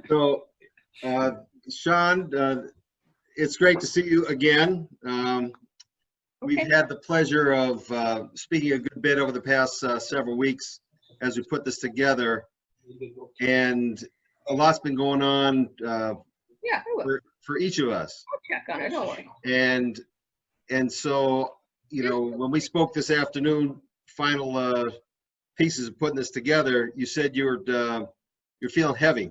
So, Sean, it's great to see you again. We've had the pleasure of speaking a good bit over the past several weeks as we put this together, and a lot's been going on Yeah, I will. for each of us. I'll check on it, don't worry. And so, you know, when we spoke this afternoon, final pieces of putting this together, you said you're feeling heavy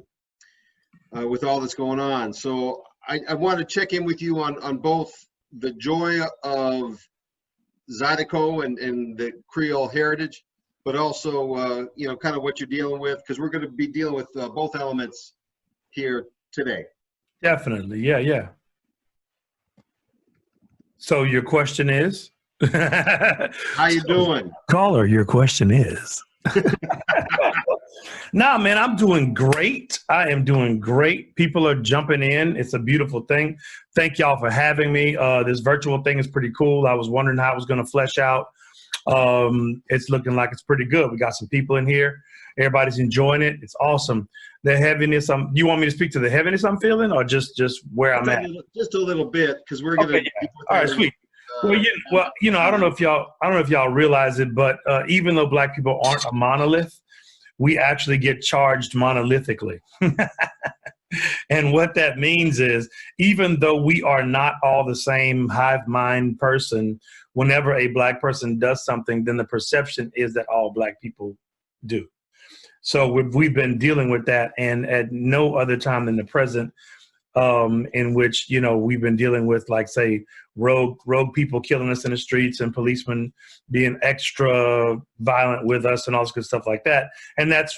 with all that's going on. So I want to check in with you on both the joy of Zydeco and the Creole heritage, but also, you know, kind of what you're dealing with, because we're going to be dealing with both elements here today. Definitely. Yeah, yeah. So your question is? How you doing? Caller, your question is. Nah, man, I'm doing great. I am doing great. People are jumping in. It's a beautiful thing. Thank y'all for having me. This virtual thing is pretty cool. I was wondering how it was going to flesh out. It's looking like it's pretty good. We got some people in here. Everybody's enjoying it. It's awesome. The heaviness. You want me to speak to the heaviness I'm feeling, or just where I'm at? Just a little bit, because we're going to. Okay, yeah. All right, sweet. Well, you know, I don't know if y'all realize it, but even though Black people aren't a monolith, we actually get charged monolithically. And what that means is, even though we are not all the same hive mind person, whenever a Black person does something, then the perception is that all Black people do. So we've been dealing with that, and at no other time than the present, in which, you know, we've been dealing with, like, say, rogue people killing us in the streets and policemen being extra violent with us and all this good stuff like that. And that's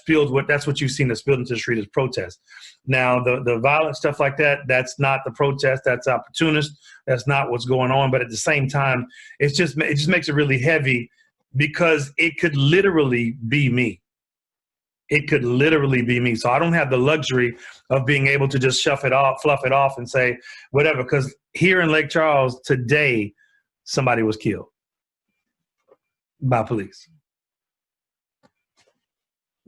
what you've seen that's spilled into the street as protest. Now, the violent stuff like that, that's not the protest, that's opportunist. That's not what's going on. But at the same time, it just makes it really heavy, because it could literally be me. It could literally be me. So I don't have the luxury of being able to just fluff it off and say whatever. Because here in Lake Charles today, somebody was killed by police.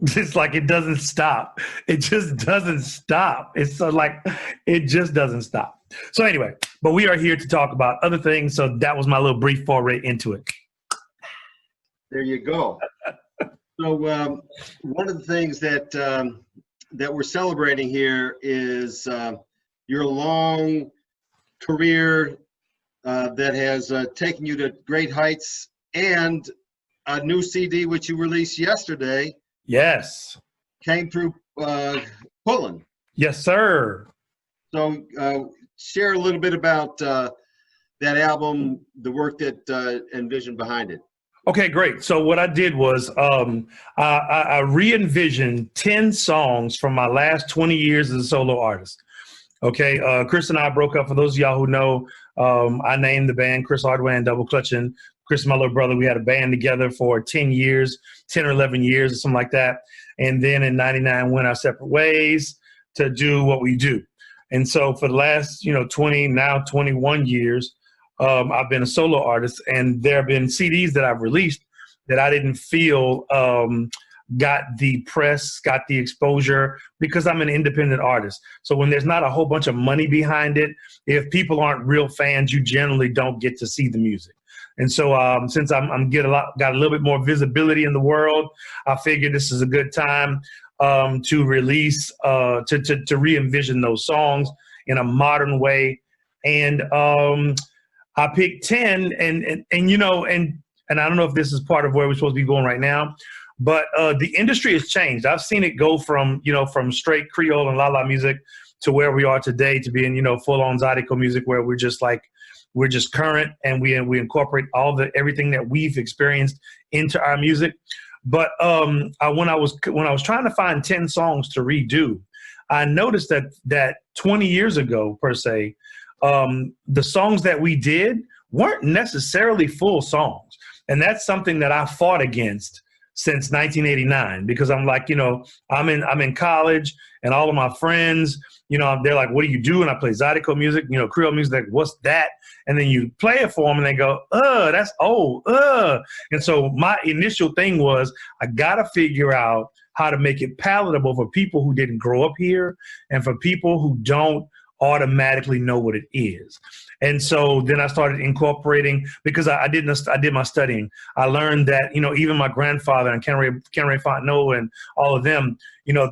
It's like it doesn't stop. It just doesn't stop. It's so like it just doesn't stop. So anyway, but we are here to talk about other things. So that was my little brief foray into it. There you go. So one of the things that that we're celebrating here is your long career that has taken you to great heights, and a new CD which you released yesterday. Yes. Came through Pullen. Yes, sir. So share a little bit about that album, the work that envisioned behind it. Okay, great. So what I did was I re-envisioned 10 songs from my last 20 years as a solo artist. Okay, Chris and I broke up. For those of y'all who know, I named the band Chris Ardoin Double Clutching. Chris, my little brother, we had a band together for 10 years, 10 or 11 years or something like that. And then in 99, went our separate ways to do what we do. And so for the last, 20, now 21 years, I've been a solo artist, and there have been CDs that I've released that I didn't feel got the press, got the exposure, because I'm an independent artist. So when there's not a whole bunch of money behind it, if people aren't real fans, you generally don't get to see the music. And so since I'm got a little bit more visibility in the world, I figured this is a good time to release, to re-envision those songs in a modern way. And I picked 10, and I don't know if this is part of where we're supposed to be going right now, but the industry has changed. I've seen it go from straight Creole and la-la music to where we are today, to being, full-on Zydeco music, where we're just current, and we incorporate everything that we've experienced into our music. But when I was trying to find 10 songs to redo, I noticed that 20 years ago, per se, the songs that we did weren't necessarily full songs. And that's something that I fought against since 1989, because I'm like, I'm in college, and all of my friends, they're like, what do you do? And I play Zydeco music, Creole music, like, what's that? And then you play it for them and they go, that's old. And so my initial thing was, I got to figure out how to make it palatable for people who didn't grow up here and for people who don't automatically know what it is. And so then I started incorporating, because I did my studying. I learned that, even my grandfather and Ken Ray Fontenot and all of them,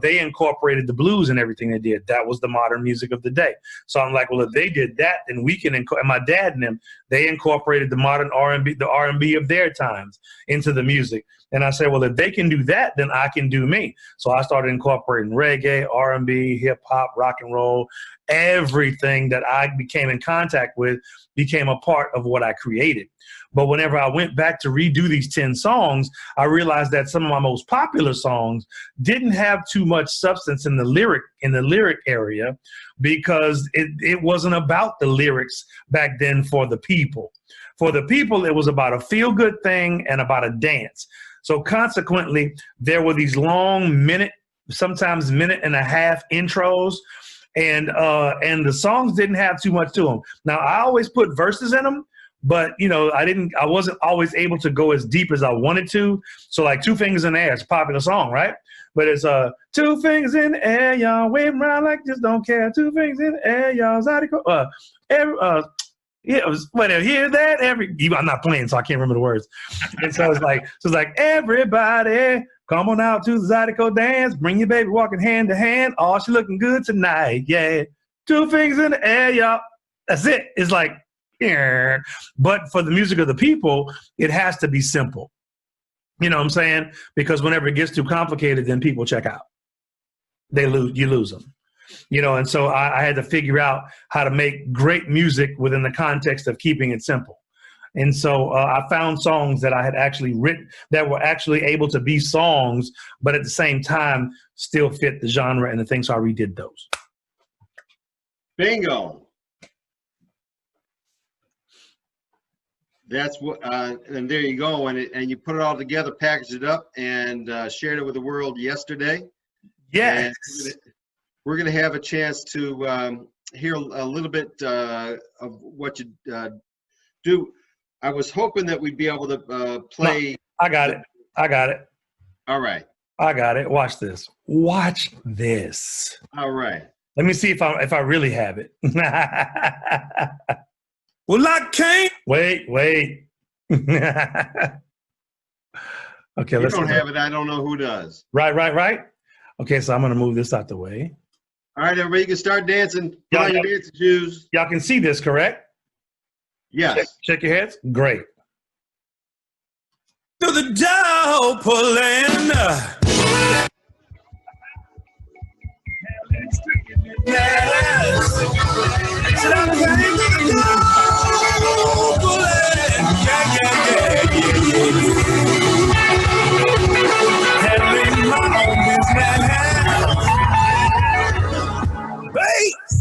they incorporated the blues and everything they did. That was the modern music of the day. So I'm like, well, if they did that, then we can. And my dad and them, they incorporated the modern R&B, the R&B of their times into the music. And I said, well, if they can do that, then I can do me. So I started incorporating reggae, R&B, hip hop, rock and roll. Everything that I became in contact with became a part of what I created. But whenever I went back to redo these 10 songs, I realized that some of my most popular songs didn't have too much substance in the lyric area, because it wasn't about the lyrics back then for the people. For the people, it was about a feel-good thing and about a dance. So consequently, there were these long sometimes minute and a half intros, and the songs didn't have too much to them. Now, I always put verses in them, but I wasn't always able to go as deep as I wanted to. So like Two Fingers in the Air, it's a popular song, right? But it's 2 fingers in the air, y'all waving around like just don't care. 2 fingers in the air, y'all. Zydeco. Yeah, it was, whatever. Hear that? I'm not playing, so I can't remember the words. And so it's like everybody, come on out to the Zydeco dance. Bring your baby walking hand to hand. Oh, she looking good tonight. Yeah. 2 fingers in the air, y'all. That's it. It's like, yeah. But for the music of the people, it has to be simple. You know what I'm saying? Because whenever it gets too complicated, then people check out. You lose them. And so I had to figure out how to make great music within the context of keeping it simple. And so I found songs that I had actually written that were actually able to be songs, but at the same time still fit the genre and the thing. So I redid those. Bingo. That's what, and there you go. And you put it all together, packaged it up, and shared it with the world yesterday. Yes. And we're going to have a chance to hear a little bit of what you do. I was hoping that we'd be able to play. No, I got it. All right. I got it. Watch this. All right. Let me see if I really have it. Well, I can't. Wait. Okay, let's. You don't have it. I don't know who does. Right. Okay, so I'm gonna move this out the way. All right, everybody, you can start dancing. Put on your dancing shoes. Y'all can see this, correct? Yes. Check your heads. Great. To the dog pulling. Handling my own business. Bass.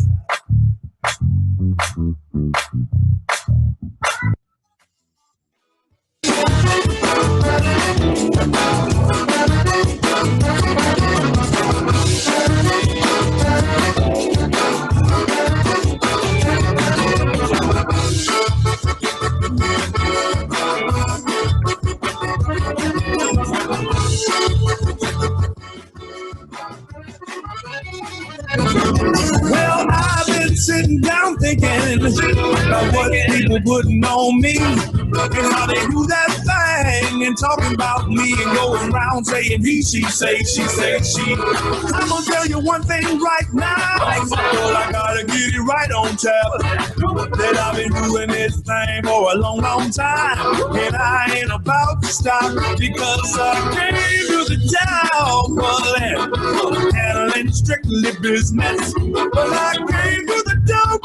Well, I've been sitting down thinking about what people putting on me and how they do that thing and talking about me and going around saying he, she, say, she, say, she. I'm gonna tell you one thing right now. Well, I gotta get it right on tap. That I've been doing this thing for a long, long time, and I ain't about to stop because I came to the dog handling strictly business. But I came to the dog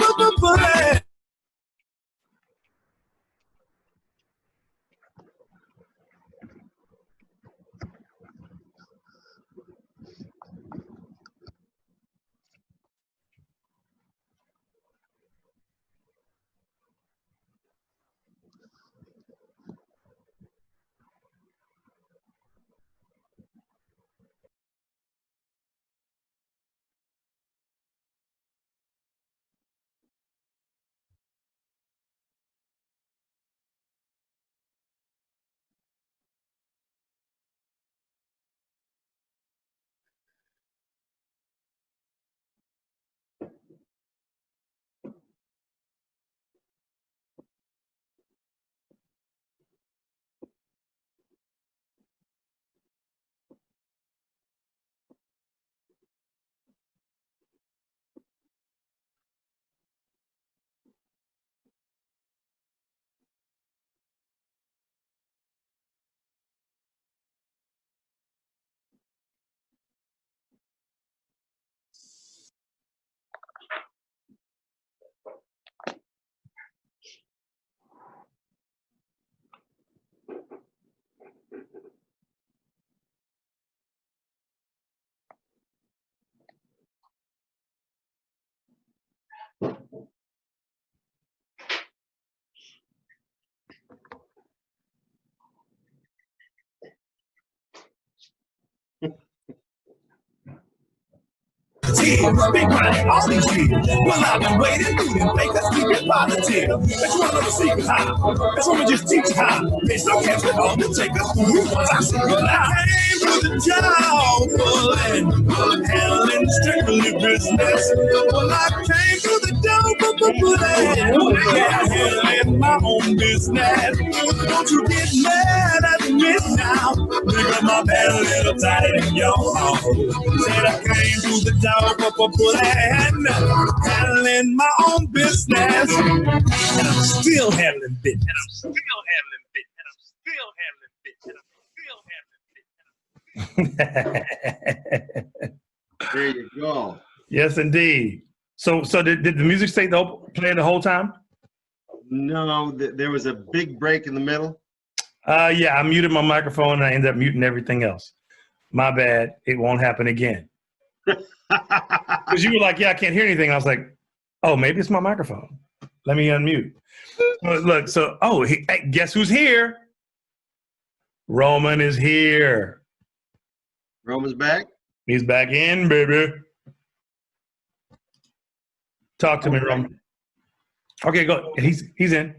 tears. Been crying all these years. Well, I've been waiting, needing faith that's keeping positive. That's one of the secrets how. That's what we just teach you how. Bitch, don't catch me on to take us through once I see you now. I came to the job pulling, handling strictly business. Well, I came to the job handling my own business. Don't you get mad at me now. Nigga, my bad a little tight in your home. Said I came to the job handling my own business. And I'm still handling business. And I'm still handling business. And I'm still handling business. And I'm still handling business. There you go. Yes, indeed. So did the music stay playing the whole time? No, there was a big break in the middle. Yeah, I muted my microphone and I ended up muting everything else. My bad. It won't happen again. Because you were like, yeah, I can't hear anything. I was like, oh, maybe it's my microphone. Let me unmute. Look, guess who's here? Roman is here. Roman's back? He's back in, baby. Talk to me, Roman. Okay, go. He's in.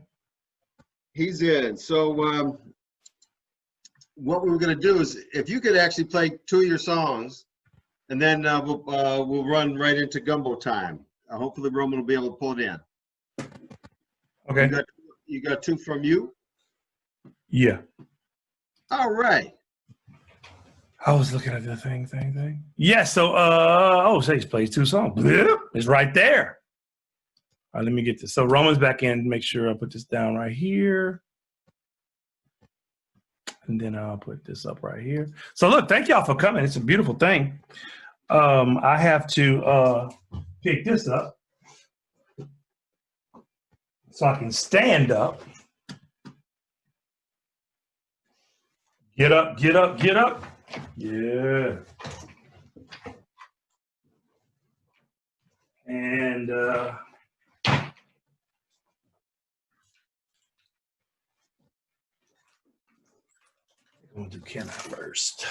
He's in. So what we were going to do is, if you could actually play 2 of your songs, and then we'll run right into gumbo time. Hopefully, Roman will be able to pull it in. Okay. You got 2 from you? Yeah. All right. I was looking at the thing. Yeah, so, say he plays 2 songs. It's right there. All right, let me get this. So Roman's back in. Make sure I put this down right here. And then I'll put this up right here. So look, thank y'all for coming. It's a beautiful thing. I have to pick this up so I can stand up. Get up, get up, get up. Yeah. And I'm gonna do Kenna first.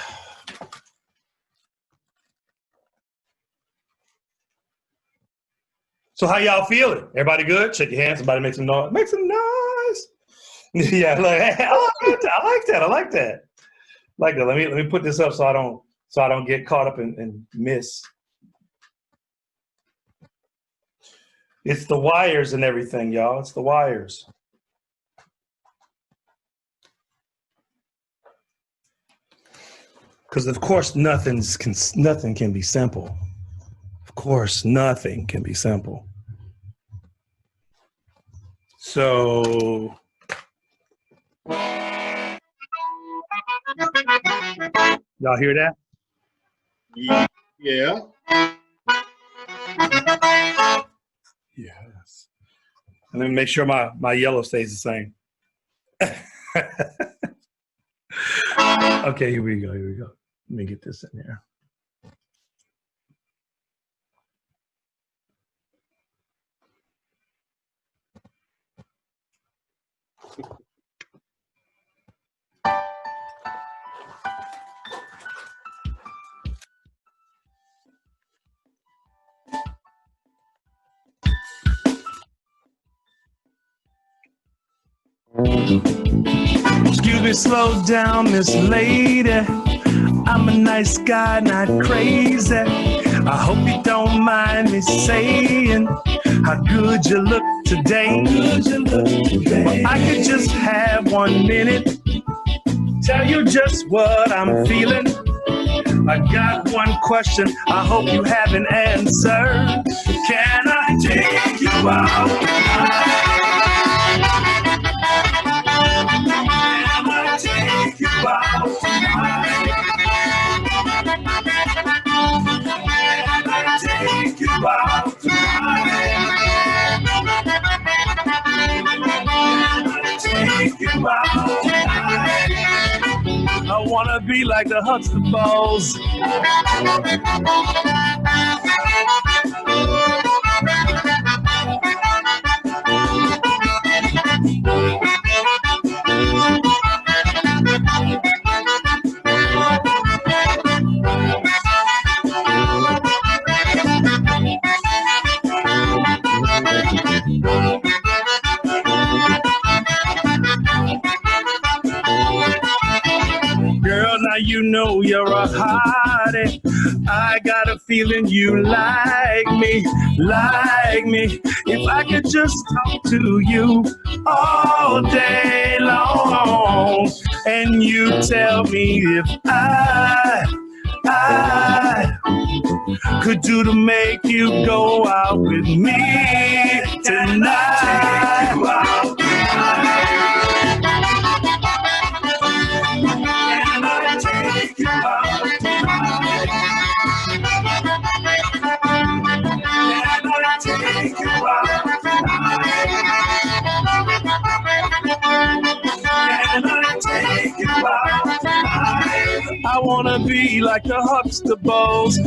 So how y'all feeling? Everybody good? Shake your hands. Somebody make some noise. Make some noise. Yeah, like, hey, I like that. Like that. Let me put this up so I don't get caught up and miss. It's the wires and everything, y'all. It's the wires. Because of course nothing can be simple. Of course, nothing can be simple. So y'all hear that? Yeah. Yes. And then make sure my yellow stays the same. Okay, here we go. Let me get this in here. Excuse me, slow down, Miss Lady. I'm a nice guy, not crazy. I hope you don't mind me saying how good you look today. I could just have 1 minute, tell you just what I'm feeling. I got one question, I hope you have an answer. Can I take you out tonight? Can I take you out tonight? Can I take you out tonight? Take you out tonight. I wanna be like the Huxtables. Now you know you're a hottie. I got a feeling you like me, like me. If I could just talk to you all day long, and you tell me if I could do to make you go out with me tonight. Can I take you out tonight? Can I take you out tonight? Can I take you out tonight? I wanna be like the Huxtables.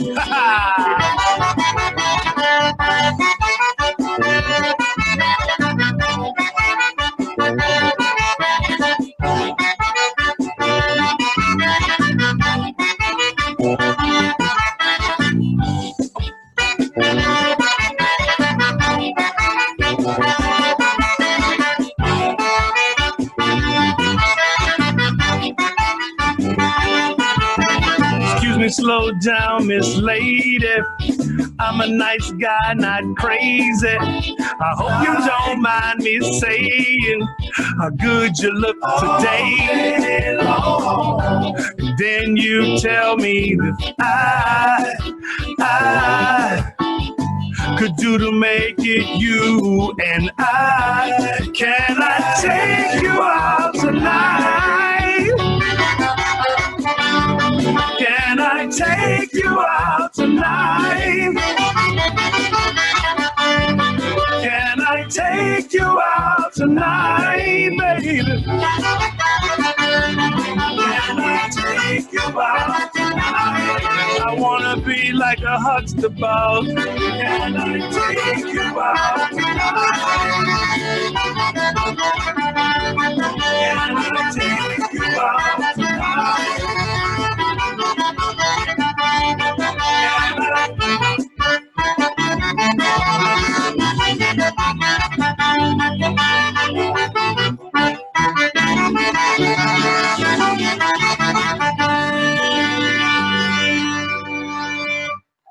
Excuse me, slow down, Miss Lady. I'm a nice guy, not crazy. I hope you don't mind me saying how good you look today. Then you tell me that I could do to make it you and I. Can I take you out tonight? Can I take you out tonight? Can I take you out tonight, baby? Can I take you out tonight? I wanna be like a Huxtable. Can I take you out tonight? Can I take you out tonight?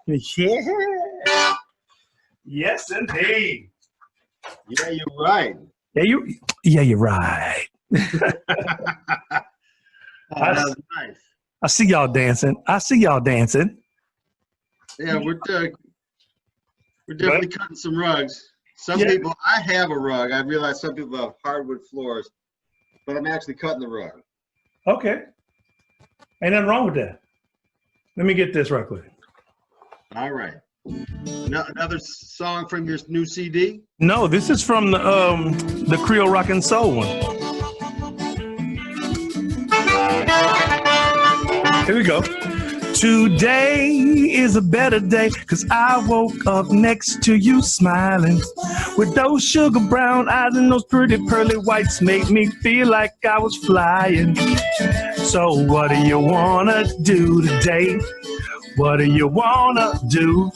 Yeah. Yes, indeed. Yeah, you're right. Yeah, you're right. Oh, that was nice. I see y'all dancing. Yeah, we're definitely cutting some rugs. Some people, I have a rug. I realize some people have hardwood floors, but I'm actually cutting the rug. Okay. Ain't nothing wrong with that. Let me get this right quick. All right. Another song from your new CD? No, this is from the Creole Rock and Soul one. Here we go. Today is a better day, 'cause I woke up next to you smiling. With those sugar brown eyes and those pretty pearly whites make me feel like I was flying. So what do you wanna do today? What do you wanna do?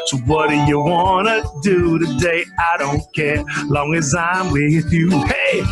So what do you wanna do today? I don't care, long as I'm with you. Hey!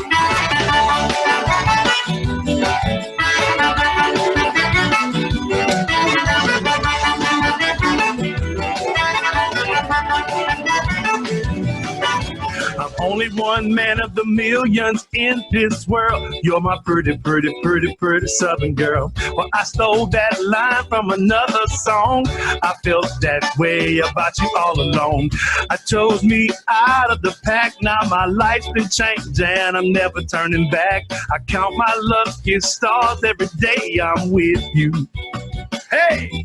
I'm only one man of the millions in this world. You're my pretty, pretty, pretty, pretty Southern girl. Well, I stole that line from another song. I felt that way about you all along. I chose me out of the pack. Now my life's been changed and I'm never turning back. I count my lucky stars every day I'm with you. Hey!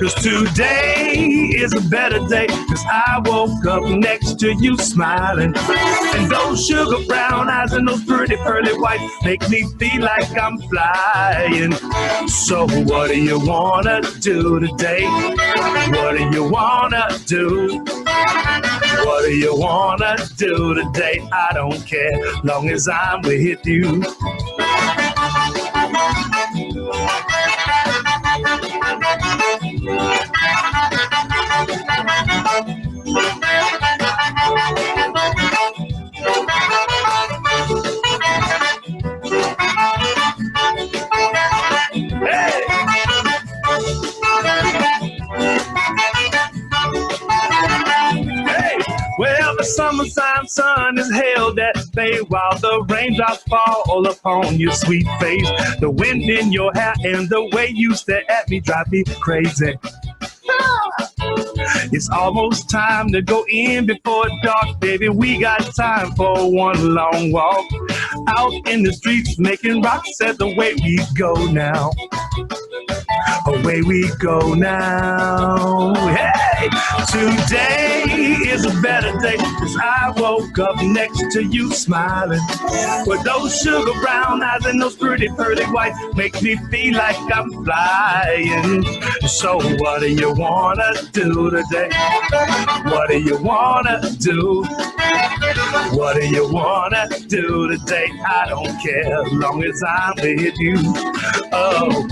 'Cause today is a better day, 'cause I woke up next to you smiling. And those sugar brown eyes and those pretty pearly whites make me feel like I'm flying. So what do you wanna do today? What do you wanna do? What do you wanna do today? I don't care, long as I'm with you. cafe while the raindrops fall all upon your sweet face. The wind in your hair and the way you stare at me drive me crazy. It's almost time to go in before dark, baby. We got time for one long walk out in the streets, making rocks at the way we go now. Away we go now. Hey, today is a better day, 'cause I woke up next to you smiling. With those sugar brown eyes and those pretty pearly white make me feel like I'm flying. So what do you wanna do today? What do you wanna do? What do you wanna do today? I don't care as long as I'm with you. Oh.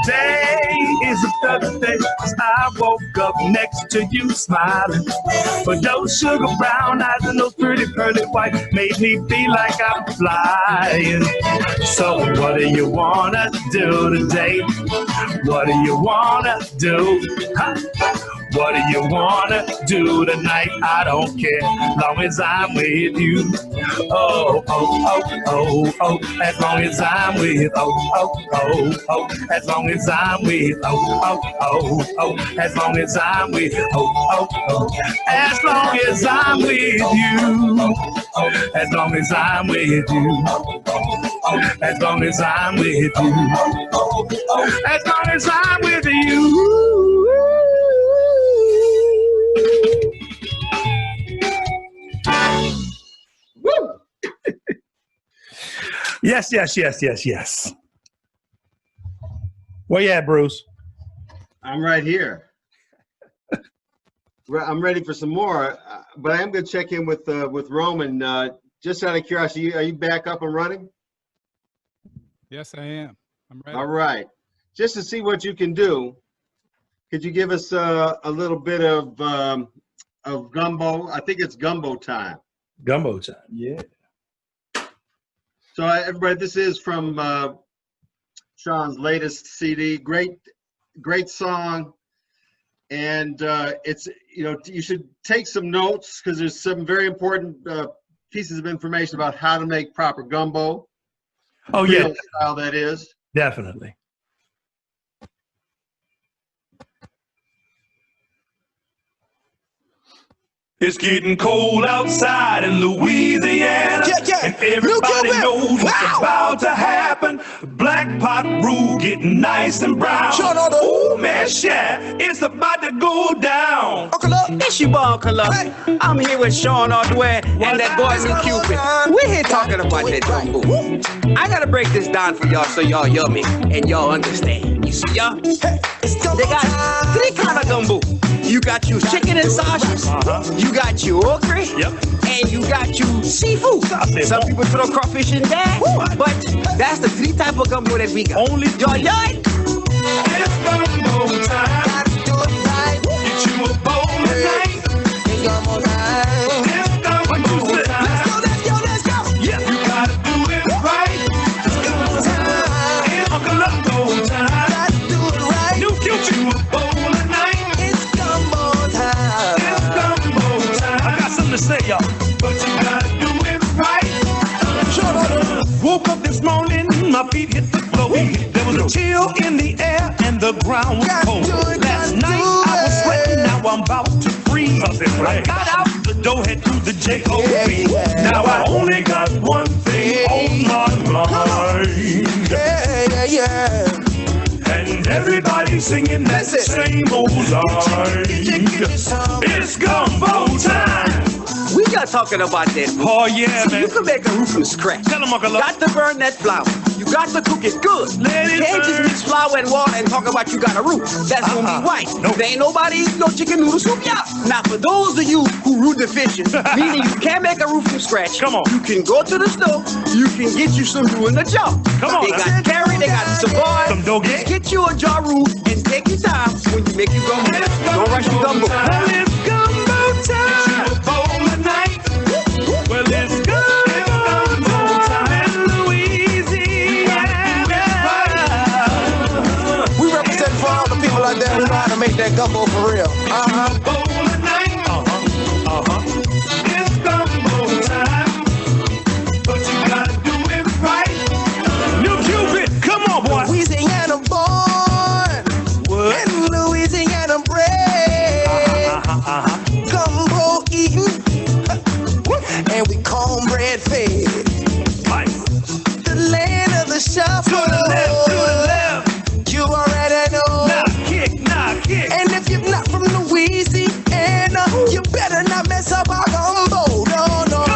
Today is a better day, 'cause I woke up next to you smiling. But those sugar brown eyes and those pretty pearly white made me feel like I'm flying. So what do you wanna do today? What do you wanna do? Huh? What do you wanna do tonight? I don't care, long as I'm with you. Oh, oh, oh, oh, oh, as long as I'm with, oh, oh, oh, oh, as long as I'm with, oh, oh, oh, oh, as long as I'm with, oh, oh, oh, as long as I'm with you, as long as I'm with you, as long as I'm with you, as long as I'm with you. Woo! Yes, yes, yes, yes, yes. Where you at, Bruce? I'm right here. I'm ready for some more, but I am going to check in with Roman. Just out of curiosity, are you back up and running? Yes, I am. I'm ready. All right. Just to see what you can do, could you give us a little bit of gumbo? I think it's gumbo time. Gumbo time. Yeah. So everybody, this is from Sean's latest CD. Great song. And it's, you should take some notes because there's some very important pieces of information about how to make proper gumbo. Oh, yeah. Creole style, that is. Definitely. It's getting cold outside in Louisiana, and everybody knows what's about to happen. The black pot brew getting nice and brown. Sean Ardoin. Oh man, yeah, it's about to go down. Uncle Up. It's your boy, Uncle Up. I'm here with Sean Ardoin and that boy named Cupid. We're here talking about that gumbo. I gotta break this down for y'all so y'all hear me and y'all understand. You see y'all? They got 3 kind of gumbo. You got your chicken and sausage, you got your okra, and you got your seafood. Some people throw crawfish in there, but that's the 3 type of gumbo that we got. Only y'all like? It's gumbo time. Gotta do it right. Get you a bowl tonight. It's gumbo time. It's gumbo time. Let's go. Yeah, you gotta do it right. It's gumbo time. It's gumbo time. Gotta do it right. New Cupid, you a bowl tonight. It's gumbo time. It's gumbo time. I got something to say, y'all, but you gotta do it right. Woke up this morning, my feet hit the floor. There was a chill in the air and the ground was cold. Last night I was sweating, now I'm about to freeze. I got out the door, head to the J.O.B. Now I only got one thing on my mind. Yeah. And everybody singing that same old line. It's gumbo time. We not talking about that. Oh, yeah, See, man. you can make a roux from scratch. Tell 'em, Uncle You Love. got to burn that flour. You got to cook it good. Let You it can't just burn. mix flour and water and talk about you got a roux. That's gonna be white. Nope. There ain't nobody eating no chicken noodle soup, yeah. Now, for those of you who roux deficient, meaning you can't make a roux from scratch, Come on. you can go to the store. You can get you some roux in the jar. Come on They now. got carrot, they got savoy. Some doge. Just get you a jar roux and take your time when you make your gumbo. Don't rush your gumbo. Well, it's gumbo time. Well, it's gumbo time in Louisiana. We represent for all the people out there who know how to make that gumbo for real. It's gumbo time, but you gotta do it right. New Cupid, come on, boy. Louisiana born, What? and Louisiana bred. Gumbo eating, and we cornbread fed. Nice. The land of the shuffle. To the left, to the left. You already know. Knock, kick, knock, kick. And if you're not from Louisiana, you better not mess up our gumbo. No, no, no,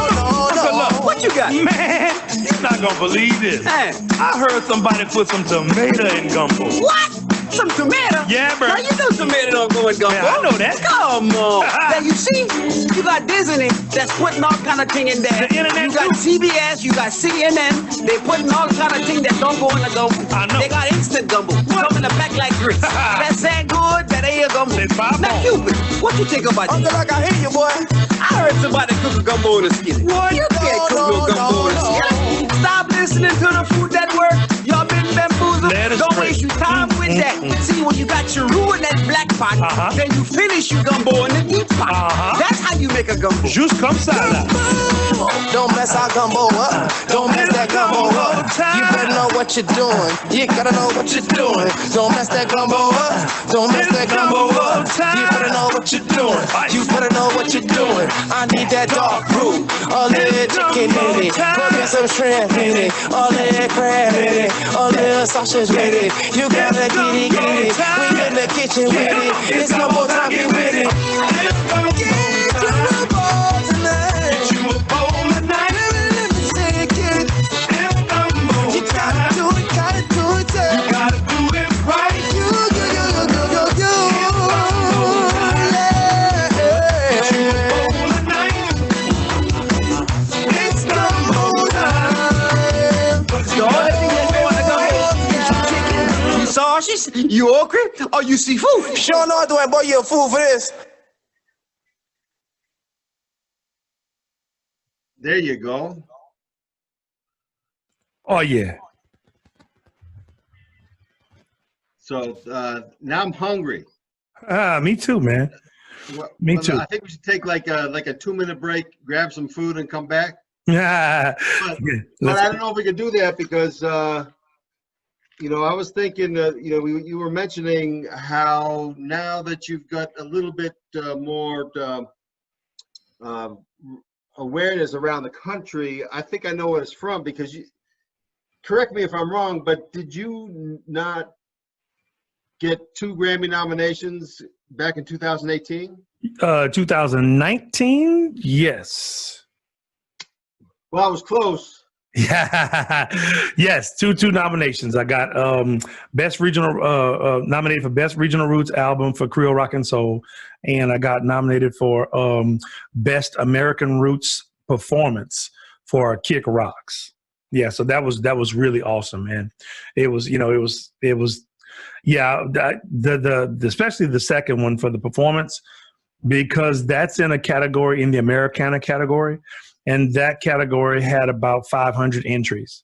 Uncle Love, no. What you got? Man, you're not gonna believe this. Hey, I heard somebody put some tomato in gumbo. what? Some tomato? Yeah, bro. Now you know tomato don't go in gumbo. Man, I know that. Come on. Now you see, you got Disney that's putting all kind of thing in there. The internet You got CBS, you got CNN. They putting all kind of thing that don't go in the gumbo. I know. They got instant gumbo. Come in a pack like grits. That's that good. That ain't a gumbo. It's five Now, more. Cupid, what you think about Uncle, that? like I hear you, boy. I heard somebody cook a gumbo in a skillet. What? You can't cook no gumbo in a skillet. Stop listening to the Food Network. Y'all been bamboozled. That is Don't straight. waste your time with that. See, when you got your roux in that black pot, then you finish your gumbo in the deep pot. That's how you make a gumbo. Juice come salad. Don't mess our gumbo up. Don't mess that gumbo up. You better know what you're doing. You gotta know what you're doing. Don't mess that gumbo up. Don't mess that gumbo up. You better know what you're doing. You better know what you're doing. I need that dark roux. A little chicken in it. Put me some shrimp in it. A little crab in it. A little sausage with it. You gotta get it, get it. We in the kitchen with it. It's gumbo time, get with it. Get your gumbo tonight. Let me say it again. You gotta do it, yeah. You gotta do it right. You. Yeah. It's gumbo time. The only thing that's going to gumbo, you sausages, you okra, or you seafood. Sean Ardoin, boy, you a fool for this. There you go. Oh, yeah. So now I'm hungry. Me too, man. Me too. I think we should take like a 2-minute break, grab some food, and come back. Yeah. But I don't know if we could do that because, I was thinking, you were mentioning how now that you've got a little bit more awareness around the country, I think I know what it's from because correct me if I'm wrong, but did you not get 2 Grammy nominations back in 2018? 2019, yes. Well, I was close. Yeah, yes, two nominations. I got best regional nominated for best regional roots album for Creole Rock and Soul, and I got nominated for best American roots performance for Kick Rocks. Yeah, so that was really awesome, man. It was yeah, the especially the second one for the performance, because that's in a category, in the Americana category. And that category had about 500 entries,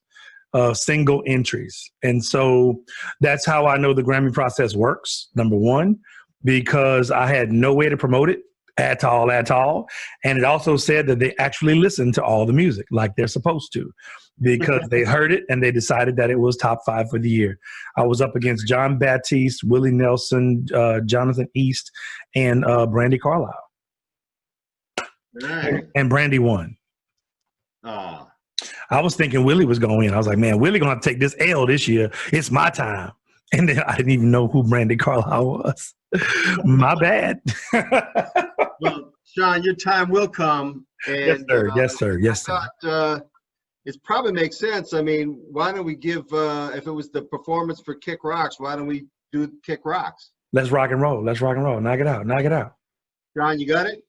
single entries. And so that's how I know the Grammy process works, number one, because I had no way to promote it at all. And it also said that they actually listened to all the music like they're supposed to, because they heard it and they decided that it was top 5 for the year. I was up against John Baptiste, Willie Nelson, Jonathan East, and Brandy Carlisle. Right. And Brandy won. Oh. I was thinking Willie was going to win. I was like, man, Willie going to have to take this L this year. It's my time. And then I didn't even know who Brandy Carlisle was. My bad. Well, Sean, your time will come. And, Yes, sir. Yes, sir. Yes, sir. I thought, it probably makes sense. I mean, why don't we give, if it was the performance for Kick Rocks, why don't we do Kick Rocks? Let's rock and roll. Let's rock and roll. Knock it out. Knock it out. John, you got it?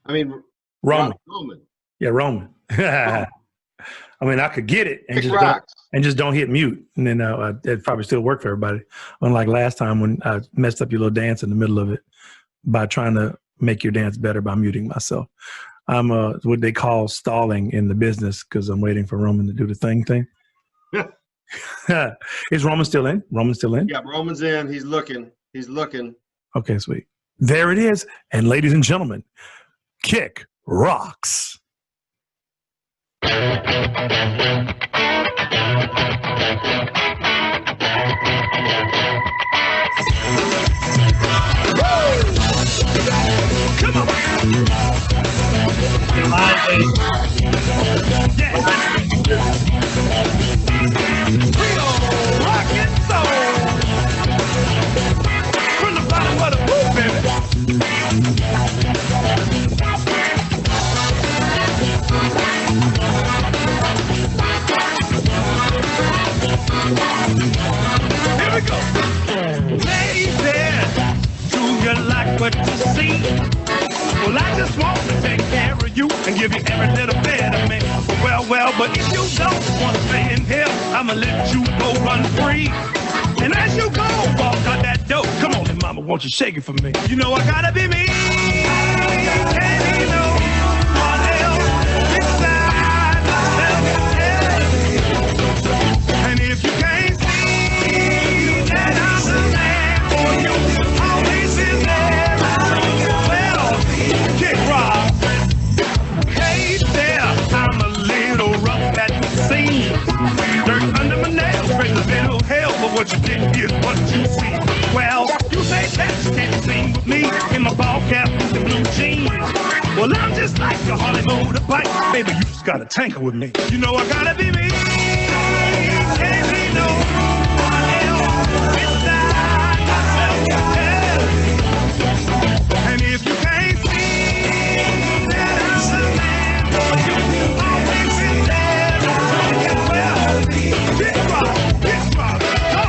I mean, Roman. Roman. Yeah, Roman. I mean, I could get it and Kick just Rocks. don't hit mute, and then it probably still work for everybody. Unlike last time when I messed up your little dance in the middle of it by trying to make your dance better by muting myself. I'm what they call stalling in the business because I'm waiting for Roman to do the thing. Is Roman still in? Roman's still in? Yeah, Roman's in. He's looking. He's looking. Okay, sweet. There it is. And ladies and gentlemen, Kick Rocks. Come on. Creole rock and soul. From the bottom of the boot, baby. Here we go. Lady, do you like what you see? Well, I just want to take care of you and give you every little bit of me. Well, but if you don't want to stay in here, I'ma let you go run free. And as you go, walk out that door. Come on, then, mama, won't you shake it for me? You know I gotta be me. Can't be no one else beside myself. And if you can't see that I'm the man for you, always in there. Well, Kick Rock. Hey there, I'm a little rough at the seams. Dirt under my nails, raise a little hell, but what you get is what you see. Well, you say that you can't sing with me in my ball cap and blue jeans. Well, I'm just like a Harley motorbike, baby. You just gotta tanker with me. You know I gotta be me. Can't be no one else beside myself. Yeah. And if you can't see that I'm the man for you, always in there. Well, Kick Rock, go.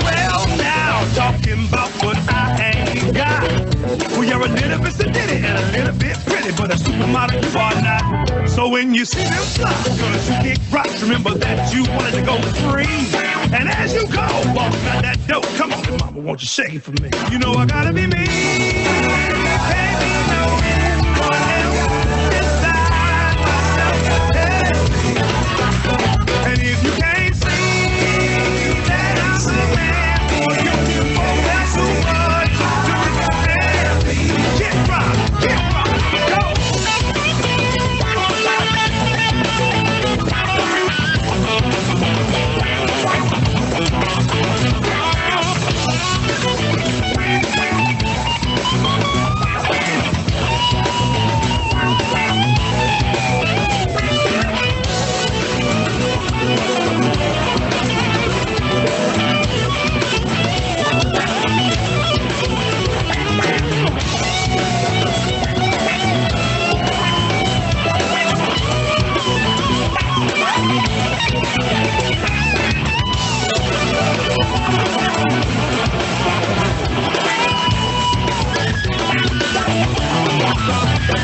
Well, now talking about what I ain't got. Well, you're a little bit sedity and a little bit pretty, but a supermodel you are not. So when you see them slides, gonna you Kick Rocks, remember that you wanted to go free. And as you go, walk out that door. Come on, mama, won't you shake it for me? You know I gotta be me. Can't be no one else beside myself. Yeah. And if you can't see that I'm the man for you, oh, that's so much to do. Kick Rock, go.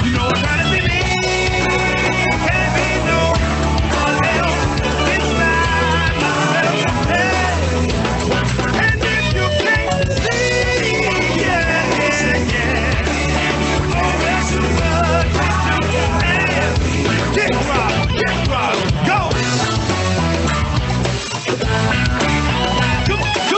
You know I gotta be me. Can't be no one else beside myself. Hey. And if you can't see, yeah. Oh, that's too much. Hey. Kick Rock, go. Come on.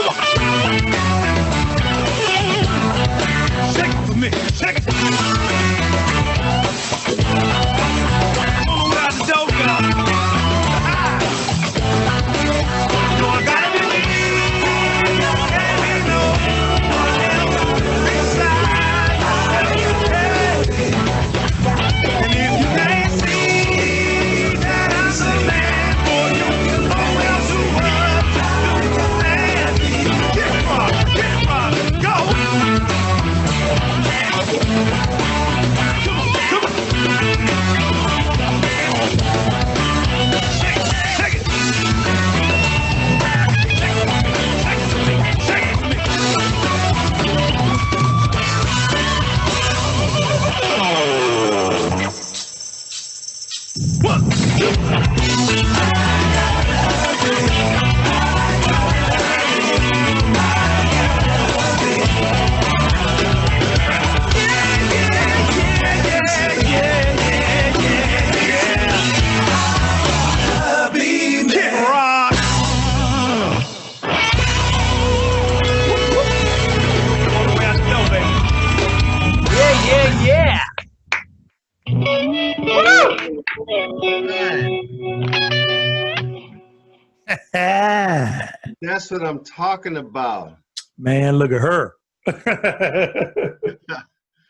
That's what I'm talking about. Man, look at her.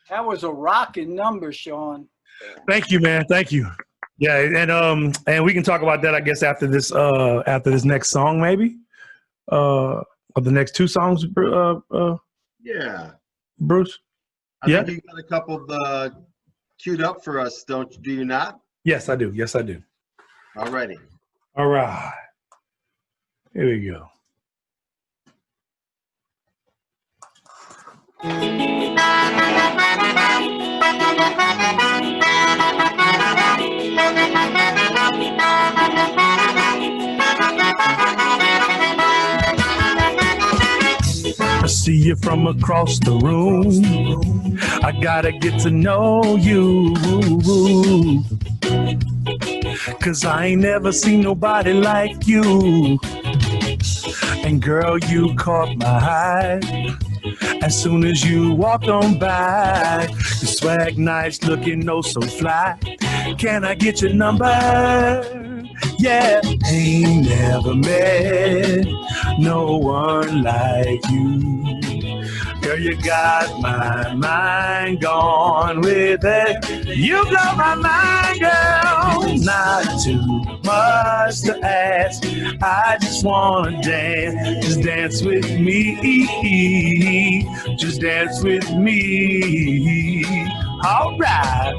That was a rocking number, Sean. Thank you, man. Thank you. Yeah, and we can talk about that, I guess, after this next song, maybe, or the next two songs. Yeah, Bruce. I think you got a couple queued up for us, do you not? Yes, I do. Yes, I do. All righty. All right. Here we go. I see you from across the room. I gotta get to know you. 'Cause I ain't never seen nobody like you. And girl, you caught my eye as soon as you walked on by. Your swag nice, looking oh so fly. Can I get your number? Yeah, ain't never met no one like you. Girl, you got my mind gone with it. You blow my mind, girl. Not too much to ask. I just wanna dance. Just dance with me. Just dance with me. All right.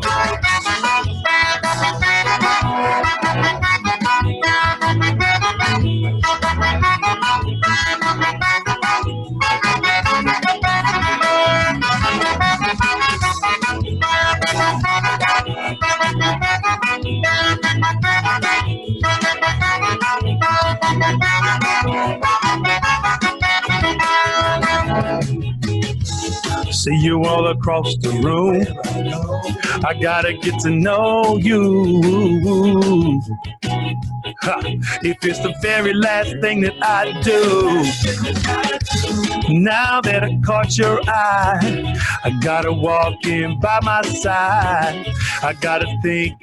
See you all across the room. I gotta get to know you. Ha. If it's the very last thing that I do. Now that I caught your eye, I gotta walk in by my side. I gotta think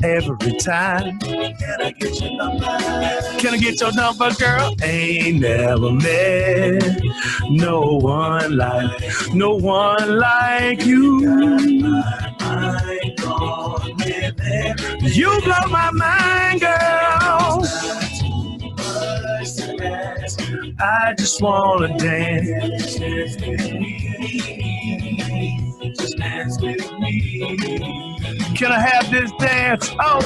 every time. Can I get your number? Can I get your number, girl? Ain't never met no one like you. You blow my mind, girl. I just wanna dance. Just dance with me. Can I have this dance? Oh.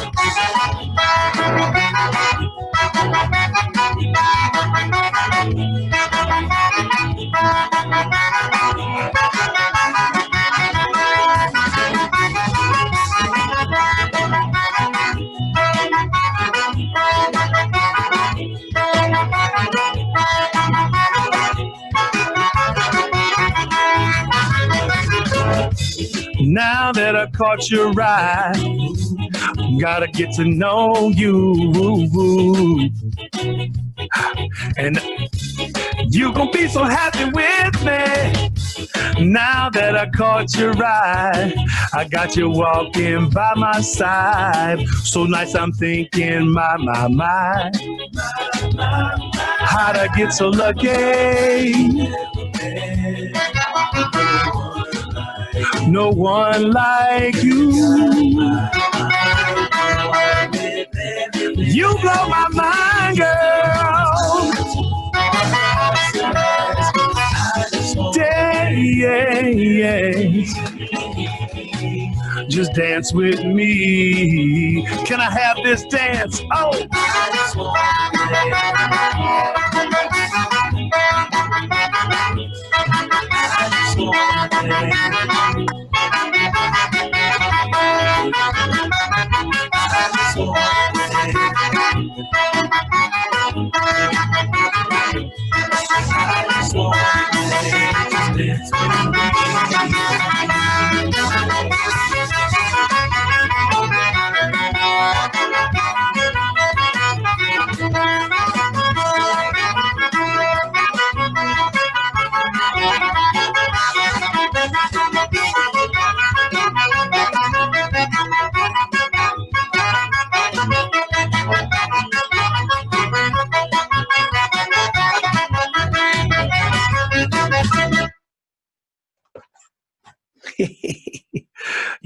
Now that I caught your eye, gotta get to know you. And you gon' be so happy with me. Now that I caught your eye, I got you walking by my side. So nice, I'm thinking, my. How'd I get so lucky? No one like you. You blow my mind, girl. Yeah. Just dance with me. Can I have this dance? Oh.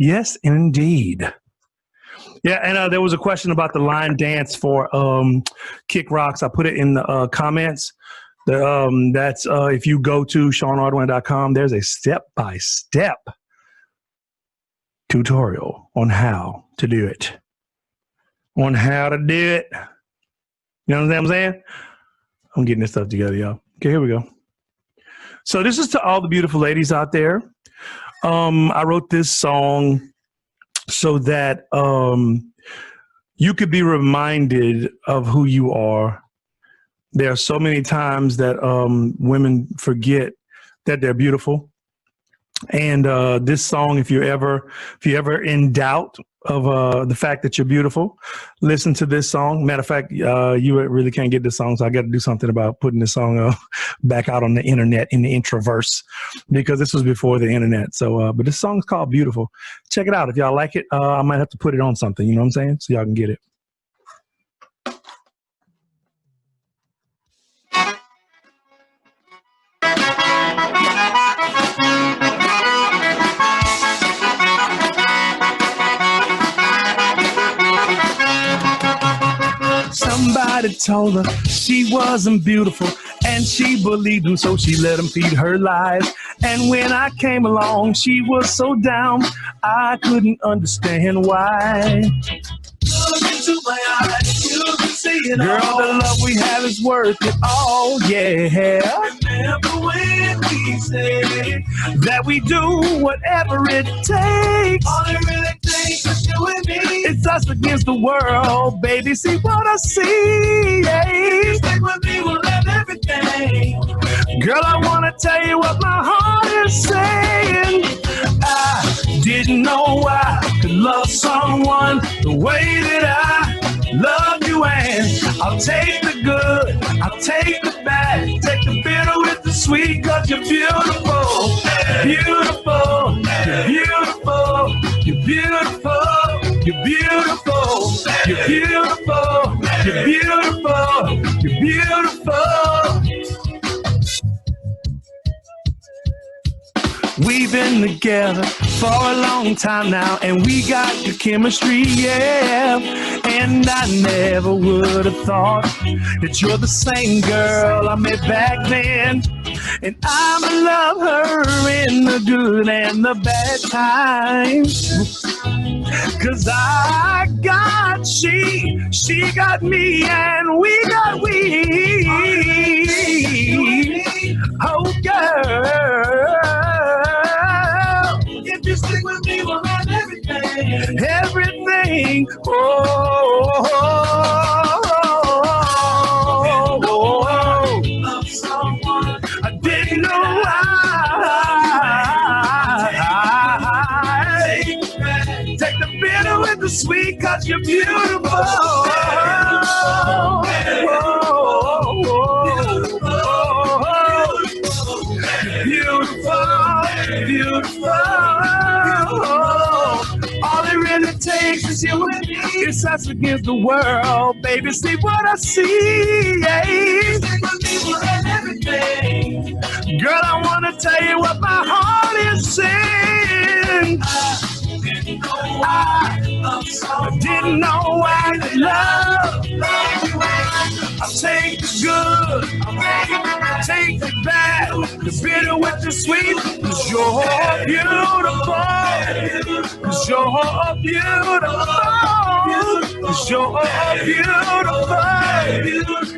Yes, indeed. Yeah, and there was a question about the line dance for Kick Rocks. I put it in the comments. That's if you go to SeanArdoin.com, there's a step-by-step tutorial on how to do it. On how to do it. You know what I'm saying? I'm getting this stuff together, y'all. Okay, here we go. So this is to all the beautiful ladies out there. I wrote this song so that you could be reminded of who you are. There are so many times that women forget that they're beautiful. And this song, if you're ever in doubt of the fact that you're beautiful, listen to this song. Matter of fact, you really can't get this song, so I got to do something about putting this song back out on the internet in the introverse, because this was before the internet. So, but this song's called Beautiful. Check it out. If y'all like it, I might have to put it on something, you know what I'm saying? So y'all can get it. Somebody told her she wasn't beautiful, and she believed him, so she let him feed her lies. And when I came along, she was so down, I couldn't understand why. Look into my eyes, you can see it all. Girl, the love we have is worth it all, yeah. Remember when we said that we do whatever it takes. All it really takes is you and me. It's us against the world, baby. See what I see. Yeah. Stay with me, we'll have everything. Girl, I wanna tell you what my heart is saying. I didn't know I could love someone the way that I love you, and I'll take the good, I'll take the bad, take the bitter with the sweet, 'cause you're beautiful, beautiful, you're beautiful, you're beautiful, you're beautiful, you're beautiful, you're beautiful, you're beautiful. We've been together for a long time now, and we got the chemistry, yeah. And I never would have thought that you're the same girl I met back then. And I'ma love her in the good and the bad times. 'Cause I got she got me, and we got we. Oh, girl. If you stick with me, we'll have everything. Everything. Oh, love someone I didn't know take the bitter with the sweet, 'cause you're beautiful. Beautiful, beautiful. All it really takes is you and me. It's us against the world, baby. See what I see. Yeah. Everything. Girl, I wanna tell you what my heart is saying. I didn't know I could love. I'll take the good, I'll take the bad, the bitter with the sweet. 'Cause you're beautiful, 'cause you're beautiful, 'cause you're beautiful,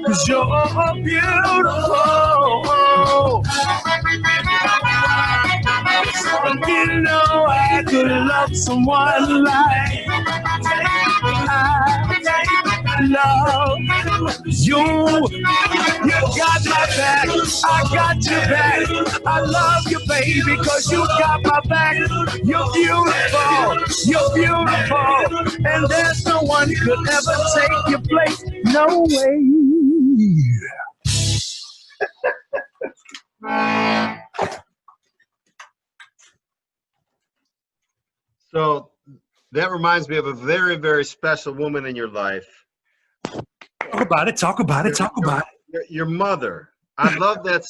'cause you're beautiful. I didn't know I could love someone like I love you. You got my back, I got your back. I love you, baby, 'cause you got my back. You're beautiful, you're beautiful, and there's no one could ever take your place. No way. So that reminds me of a very, very special woman in your life. Talk about it, talk about it, talk about it. Your mother. I love that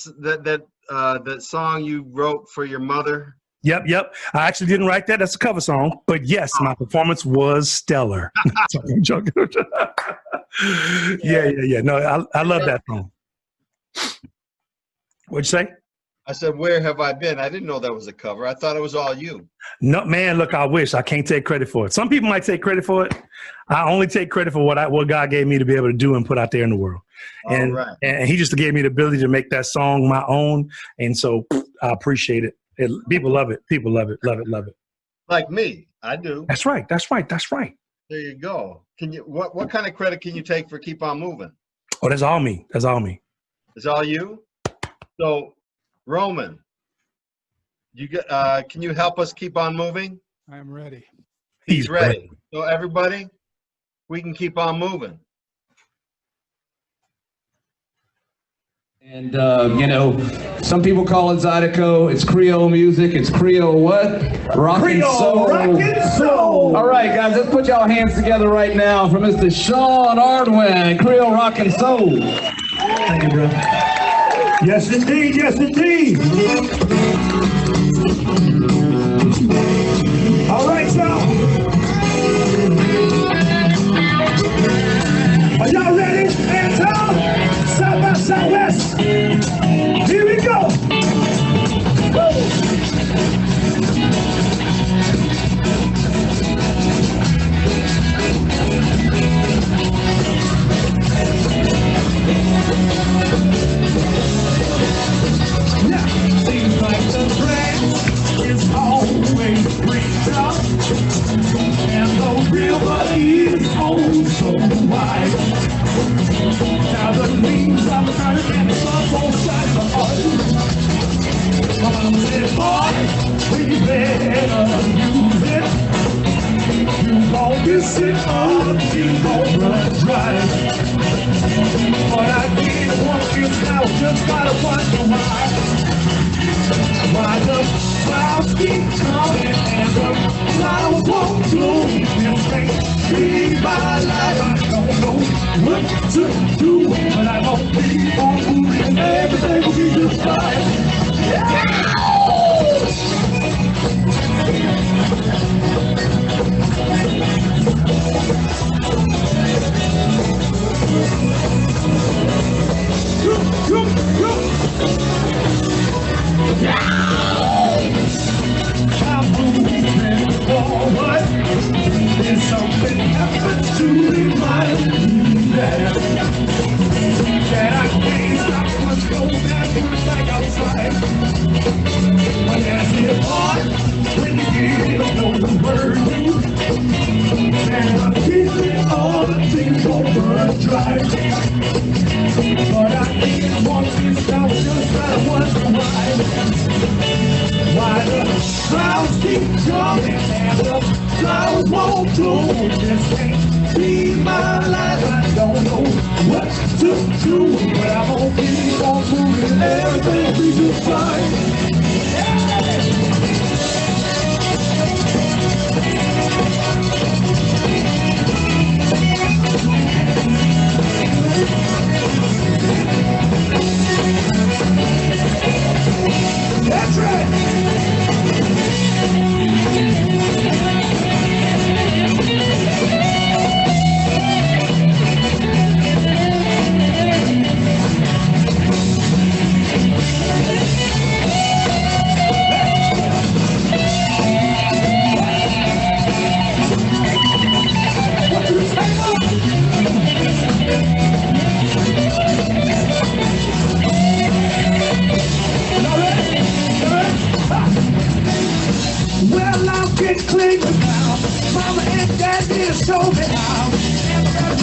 song you wrote for your mother. Yep. I actually didn't write that. That's a cover song. But yes, my performance was stellar. I'm joking. Yeah. No, I love that song. What'd you say? I said, where have I been? I didn't know that was a cover. I thought it was all you. No, man, look, I wish. I can't take credit for it. Some people might take credit for it. I only take credit for what God gave me to be able to do and put out there in the world. And he just gave me the ability to make that song my own. And so I appreciate it. People love it. People love it. Love it. Like me. I do. That's right. There you go. Can you what kind of credit can you take for Keep On Moving? Oh, that's all me. It's all you? So Roman, can you help us keep on moving? I am ready. He's ready. So everybody, we can keep on moving. And, some people call it Zydeco. It's Creole music. It's Creole what? Rockin' soul. Rockin' soul. All right, guys, let's put y'all hands together right now for Mr. Sean Ardoin, Creole Rockin' Soul. Thank you, bro. Yes, indeed. Yes, indeed. All right, y'all. Are y'all ready? Hands up. South by Southwest. Here we go. Yeah, seems like the track is always rigged up, and the river is oh so wide. Now the leaves are turning and the sun's on sides of us. Come on, little boy, we better use it. You gon' be sick of you gon' run dry. But I did want you now, just gotta wonder why the clouds keep coming and the flowers won't bloom. This can't be my life. I don't know what to do, but I won't keep on moving. Everything will be just fine. Yeah! I'm moving forward. There's something happens to remind me that I can't stop what's going backwards like outside. But as it hard when you get no word, and I'm keeping all the things over dry. But I didn't want this, I was just trying to wonder why the clouds keep coming and the flowers won't bloom. This can't be my life. I don't know what to do, but I'm gonna keep on moving. Everything will be just fine. That's right. Well, I'm getting clean now. Mama and Dad did show me how.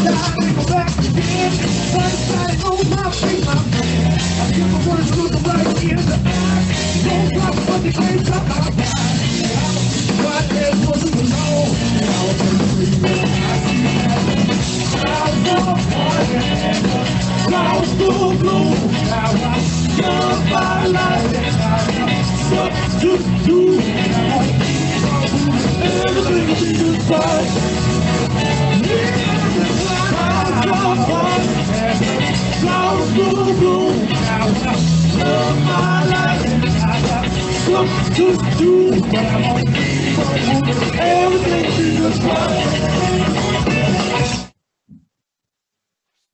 And I'm gonna go back again. Sunshine on my feet, my friend. I give my words looking right in the eyes. Don't drop what they can't talk about. Right there wasn't alone. And I was free. I was partying and the flowers full bloom. Now I love my life and I know what to do. Everything will be just fine. Flowers will bloom. Now I love my life and I got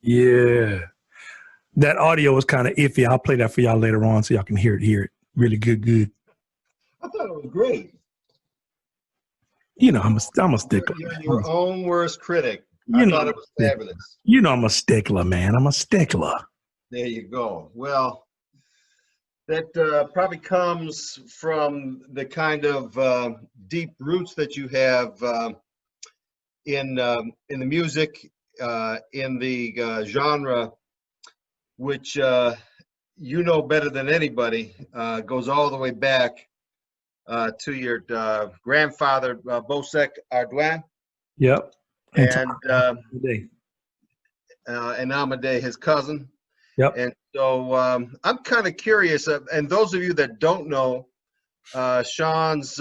Yeah. That audio was kind of iffy. I'll play that for y'all later on so y'all can hear it. Really good. I thought it was great. You know, I'm a stickler. You're your own worst critic. You I know thought it was fabulous. You know I'm a stickler, man. I'm a stickler. There you go. Well, that probably comes from the kind of deep roots that you have in the music, in the genre, which you know better than anybody, goes all the way back to your grandfather, Bosek Ardoin. Yep. And Amadei, his cousin. Yep. And so I'm kind of curious, and those of you that don't know, Sean's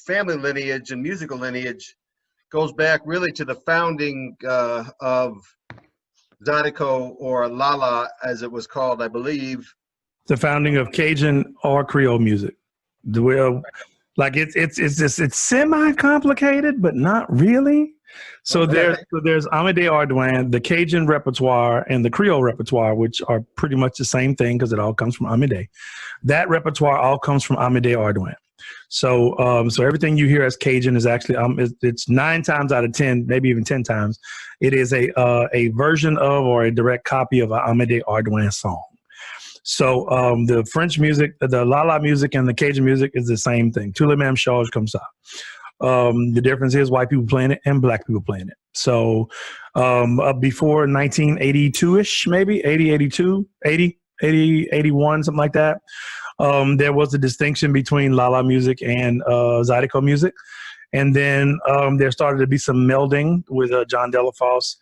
family lineage and musical lineage goes back really to the founding of Zydeco, or Lala as it was called, I believe. The founding of Cajun or Creole music. The way, like it's semi-complicated, but not really. So there's Amadei Ardoin, the Cajun repertoire, and the Creole repertoire, which are pretty much the same thing because it all comes from Amadei. That repertoire all comes from Amadei Ardoin. So so everything you hear as Cajun is actually it's 9 times out of 10, maybe even 10 times, it is a version of or a direct copy of an Amadei Ardoin song. So the French music, the Lala music, and the Cajun music is the same thing. Tous les mêmes choses comme ça. The difference is white people playing it and black people playing it. So before 1982-ish, maybe 82, 80, 81, something like that, there was a distinction between Lala music and Zydeco music. And then there started to be some melding with John Delafosse.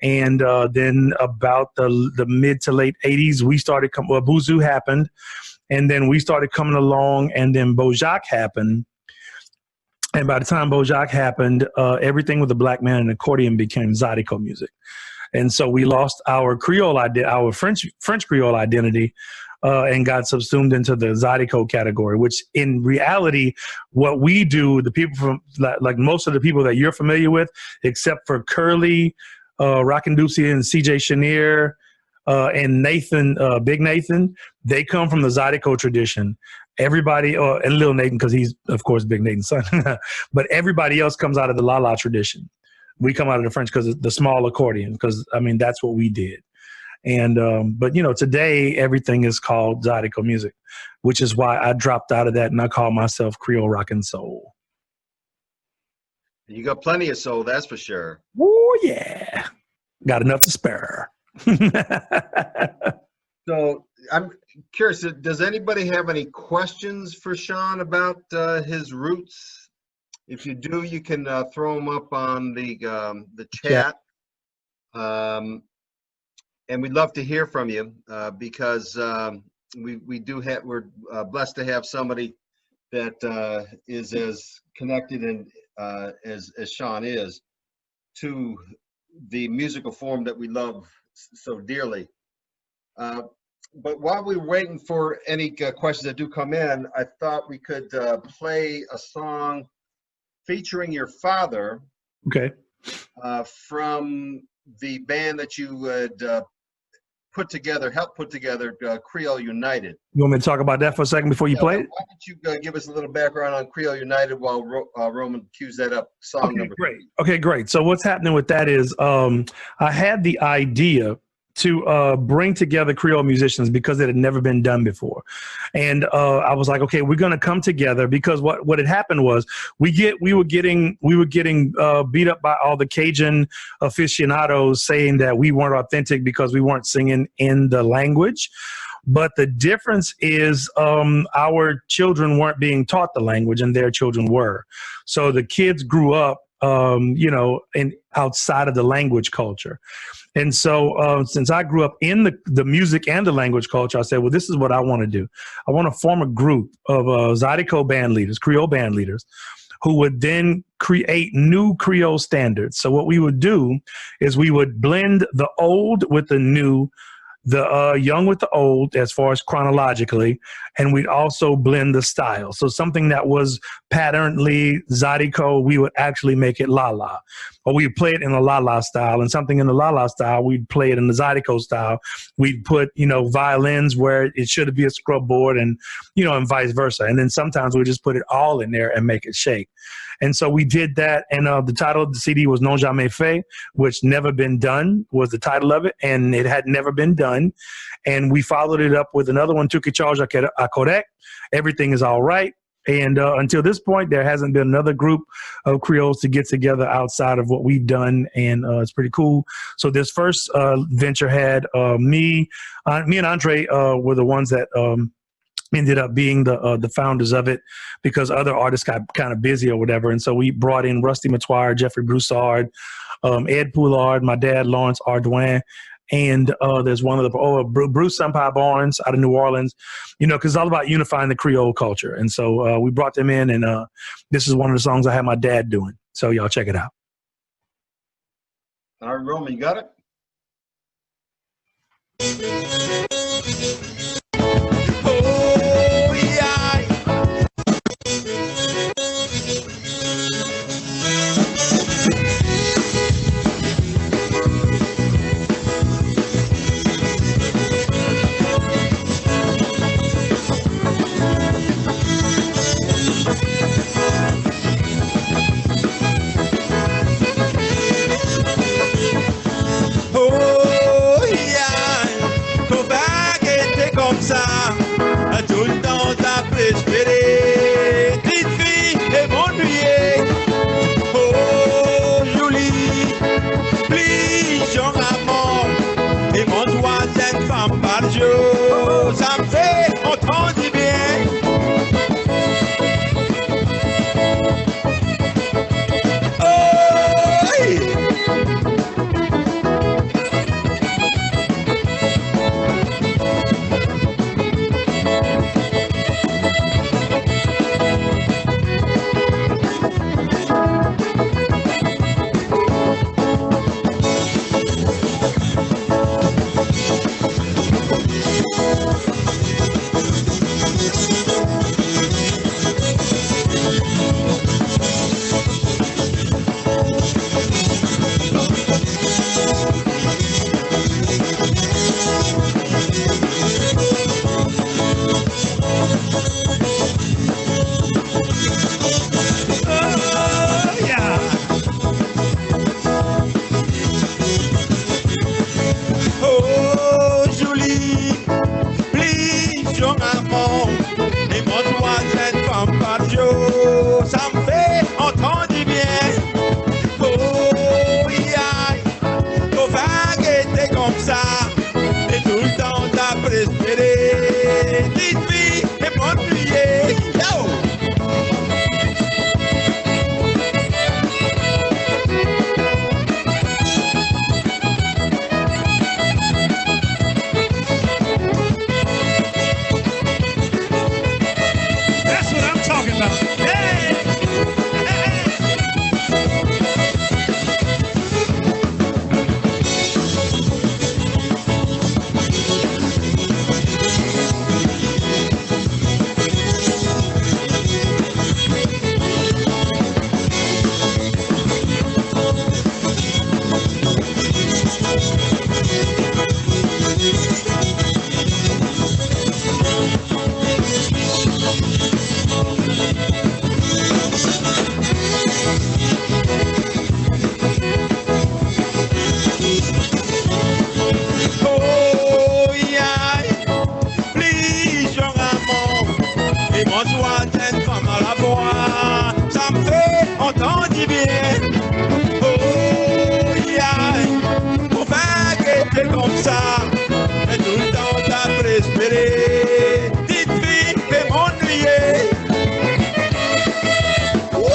And then about the mid to late 80s, we started Bouzou happened. And then we started coming along, and then Bojac happened. And by the time Bojac happened, everything with the black man and accordion became Zydeco music. And so we lost our Creole our French Creole identity, and got subsumed into the Zydeco category, which in reality, what we do, the people from, like most of the people that you're familiar with, except for Curly, Rockin' Deucey and CJ Chenier, and Nathan, Big Nathan, they come from the Zydeco tradition. Everybody, and Lil Nathan, because he's, of course, Big Nathan's son, but everybody else comes out of the Lala tradition. We come out of the French because of the small accordion, because, I mean, that's what we did. And, but, you know, today everything is called Zydeco music, which is why I dropped out of that and I call myself Creole Rock and Soul. You got plenty of soul, that's for sure. Oh, yeah. Got enough to spare. So I'm curious, does anybody have any questions for Sean about his roots? If you do, you can throw them up on the chat. And we'd love to hear from you because we're blessed to have somebody that is as connected and as Sean is to the musical form that we love so dearly. But while we're waiting for any questions that do come in, I thought we could play a song featuring your father. Okay. From the band that you would help put together, Creole United. You want me to talk about that for a second before you play it? Why don't you give us a little background on Creole United while Roman cues that up? Song number. Great. Okay, great. So what's happening with that is I had the idea to bring together Creole musicians because it had never been done before. And I was like, okay, we're going to come together because what had happened was we were getting beat up by all the Cajun aficionados saying that we weren't authentic because we weren't singing in the language. But the difference is our children weren't being taught the language and their children were. So the kids grew up, outside of the language culture. And so since I grew up in the music and the language culture, I said, well, this is what I want to do. I want to form a group of Zydeco band leaders, Creole band leaders, who would then create new Creole standards. So what we would do is we would blend the old with the new, the young with the old as far as chronologically, and we'd also blend the style. So something that was patternly Zydeco, we would actually make it la-la, or we'd play it in the la-la style, and something in the la-la style, we'd play it in the Zydeco style. We'd put, violins where it should be a scrub board, and, and vice versa. And then sometimes we just put it all in there and make it shake. And so we did that, and the title of the CD was Non Jamais Fait, which Never Been Done was the title of it, and it had never been done. And we followed it up with another one, Tu que charge à correct, Everything is All Right. And until this point, there hasn't been another group of Creoles to get together outside of what we've done, and it's pretty cool. So this first venture had me and Andre were the ones that ended up being the founders of it, because other artists got kind of busy or whatever. And so we brought in Rusty Matoire, Jeffrey Broussard, Ed Poulard, my dad, Lawrence Ardoin, and there's one of the Bruce Sampaio Barnes out of New Orleans, because it's all about unifying the Creole culture. And so we brought them in, and this is one of the songs I had my dad doing. So y'all check it out. All right, Roman, you got it? Ça me fait entendre bien. Ça me fait entendre bien. Oh, yeah. Nos vagues étaient comme ça. Et tout le temps t'as espéré. Petite fille et bonne nuit. Yo! That's what I'm talking about. Hey! Oh, yeah. Please, young amour. Et moi, toi, t'es une femme à la voix. Ça me fait entendre bien. Oh, yeah. Mon vague était comme ça. Et tout le temps, t'as espéré. Petite fille, et m'ennuyer. Woo!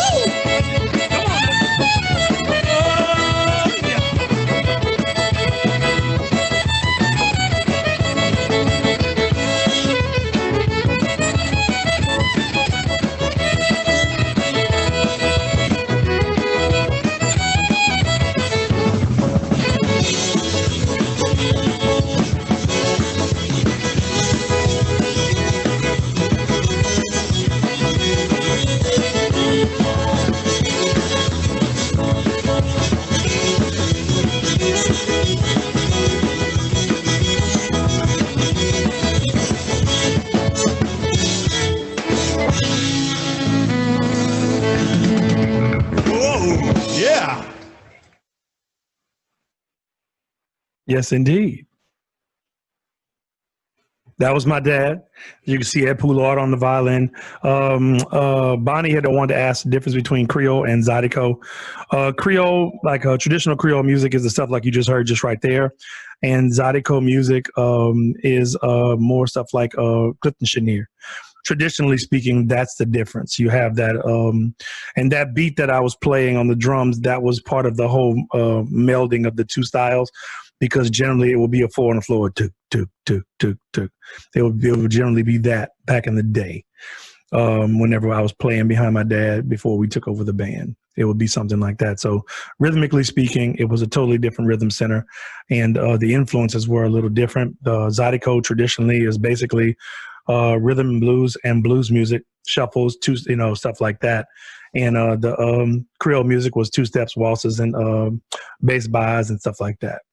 Yes, indeed. That was my dad. You can see Ed Poulard on the violin. Bonnie had wanted to ask the difference between Creole and Zydeco. Creole, like traditional Creole music, is the stuff like you just heard just right there. And Zydeco music is more stuff like Clifton Chenier. Traditionally speaking, that's the difference. You have that, and that beat that I was playing on the drums, that was part of the whole melding of the two styles. Because generally it will be a 4 on the floor, tuk, tuk, tuk, tuk, tuk. It would generally be that back in the day. Whenever I was playing behind my dad before we took over the band, it would be something like that. So rhythmically speaking, it was a totally different rhythm center, and the influences were a little different. Zydeco traditionally is basically rhythm and blues music, shuffles, stuff like that. And the Creole music was 2-steps, waltzes, and bass bars and stuff like that.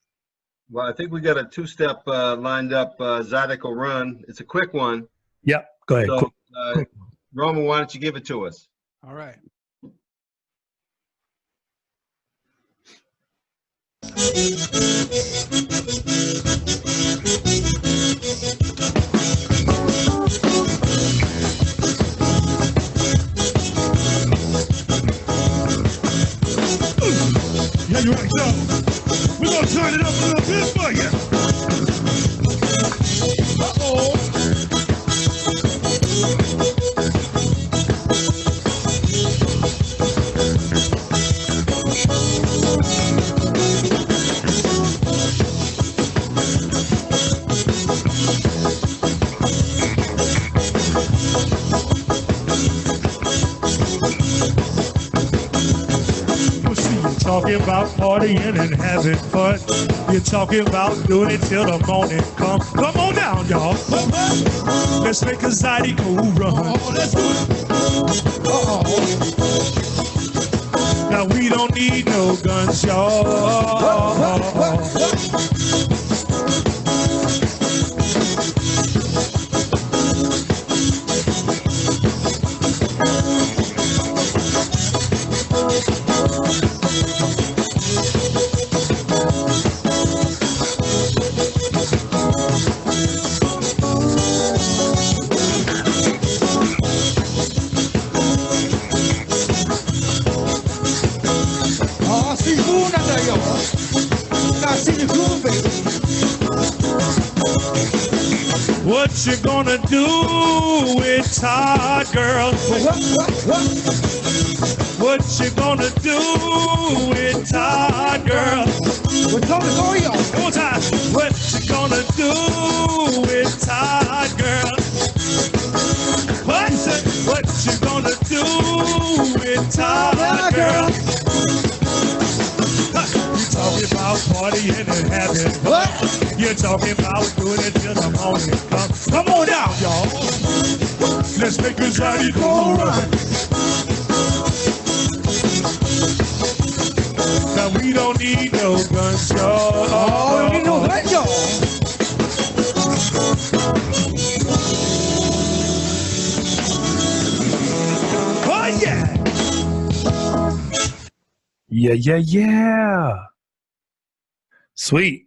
Well, I think we got a 2-step lined up, Zydeco run. It's a quick one. Yep, go ahead. So, Roman, why don't you give it to us? All right. Yeah, you're right, so we're gonna turn it up a little bit for you. Uh-oh. Talking about partying and having fun. You're talking about doing it till the morning come. Come on down, y'all. Let's make a Zydeco run. Let's do it. Now we don't need no guns, y'all. What you gonna do with Todd, girl? What you gonna do with Todd, girl? We're talking for you. One more time. What you gonna do with Todd, girl? What you gonna do with Todd, girl? You talking about partying and having fun. You're talking about doing it till the morning comes. Come on down, y'all. Let's make a Zydeco run. Now we don't need no guns, y'all. Oh, we know that, y'all. Oh, yeah. Yeah. Sweet.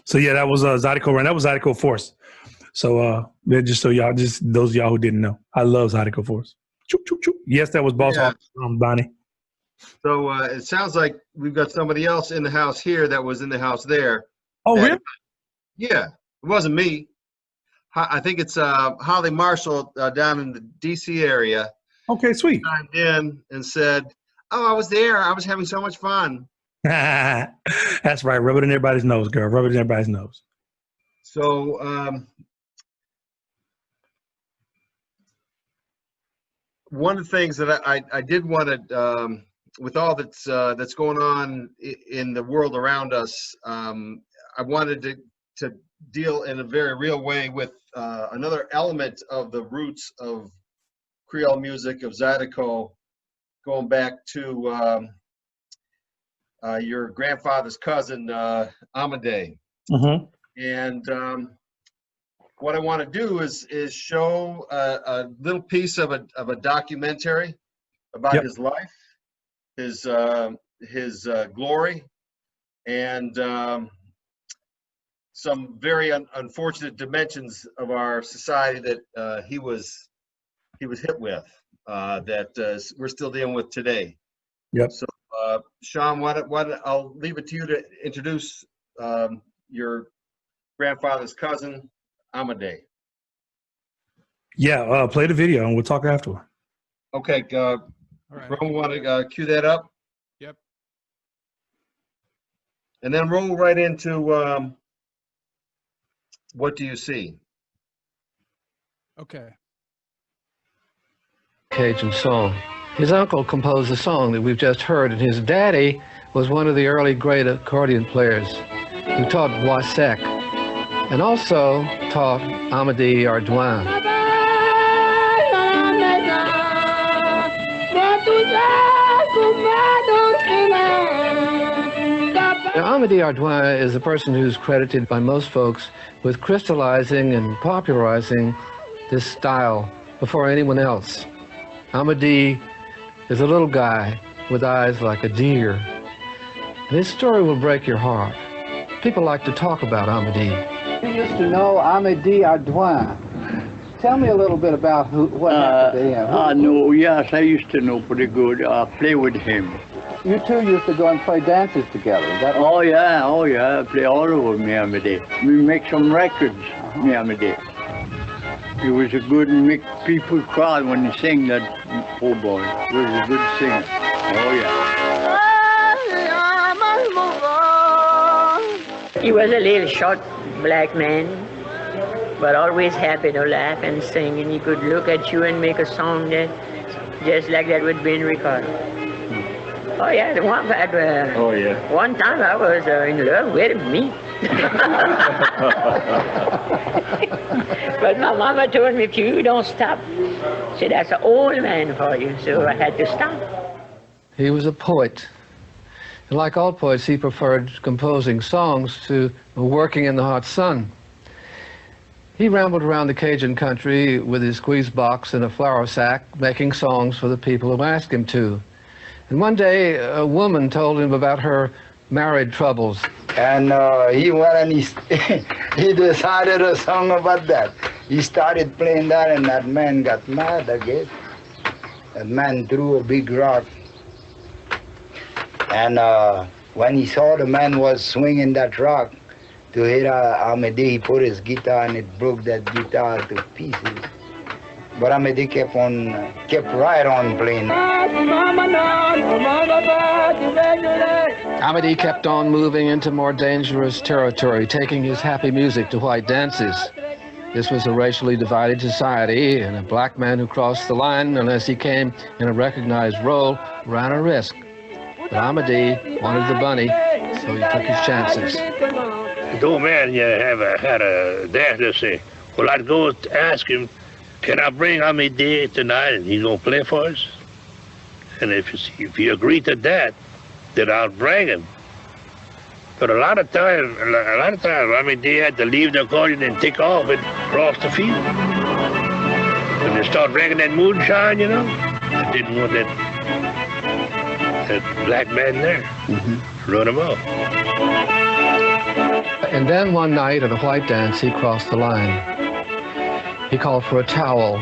So yeah, that was Zydeco run. That was Zydeco Force. So just so y'all, just those of y'all who didn't know, I love Zydeco Force. Choo, choo, choo. Yes, that was Boss Hog from Bonnie. So it sounds like we've got somebody else in the house here that was in the house there. Oh, really? Yeah, it wasn't me. I think it's Holly Marshall down in the D.C. area. Okay, sweet. Chimed in and said, "Oh, I was there. I was having so much fun." That's right. Rub it in everybody's nose, girl. Rub it in everybody's nose. So one of the things that I did want to, with all that's going on in the world around us, I wanted to deal in a very real way with another element of the roots of Creole music, of Zydeco, going back to your grandfather's cousin, Amadei. Mm-hmm. And what I want to do is show a little piece of a documentary about his life, his his glory and some very unfortunate dimensions of our society that he was hit with that we're still dealing with today. Yep. So, Sean, I'll leave it to you to introduce your grandfather's cousin, Amadei. Yeah, play the video and we'll talk afterward. Okay, All right. Roman, want to cue that up? Yep. And then roll right into what do you see? Okay. Cajun song. His uncle composed the song that we've just heard, and his daddy was one of the early great accordion players who taught Boisec and also taught Amadei Ardoin. Now, Amadei Ardoin is the person who's credited by most folks with crystallizing and popularizing this style before anyone else. Amadei is a little guy with eyes like a deer. And his story will break your heart. People like to talk about Amadei. You used to know Amadei Ardoin. Tell me a little bit about what happened to him. I know, yes, I used to know pretty good. Play with him. You two used to go and play dances together, is that right? Oh yeah, play all over me, Amadei. We make some records, me, Amadei. He was a good, make people cry when he sang that, oh boy, he was a good singer. Oh yeah. He was a little short black man, but always happy to laugh and sing, and he could look at you and make a song that just like that would be recorded. Oh yeah, the one one time I was in love with me. But my mama told me, if you don't stop, see, that's an old man for you, so I had to stop. He was a poet. And like all poets, he preferred composing songs to working in the hot sun. He rambled around the Cajun country with his squeeze box and a flour sack, making songs for the people who asked him to. And one day, a woman told him about her married troubles. And he went and he decided a song about that. He started playing that, and that man got mad again. That man threw a big rock. And when he saw the man was swinging that rock to hit Amadei, he put his guitar and it broke that guitar to pieces. But Amadei kept right on playing. Amadei kept on moving into more dangerous territory, taking his happy music to white dances. This was a racially divided society, and a black man who crossed the line, unless he came in a recognized role, ran a risk. But Amadei wanted the bunny, so he took his chances. The old man had a dancer say, well, I'd go ask him, can I bring Amadei tonight and he's going to play for us? And if he agreed to that, then I'll bring him. But a lot of times, Amadei had to leave the accordion and take off and cross the field. When they start drinking that moonshine, you know, I didn't want that black man there. Run him off. And then one night at a white dance, he crossed the line. He called for a towel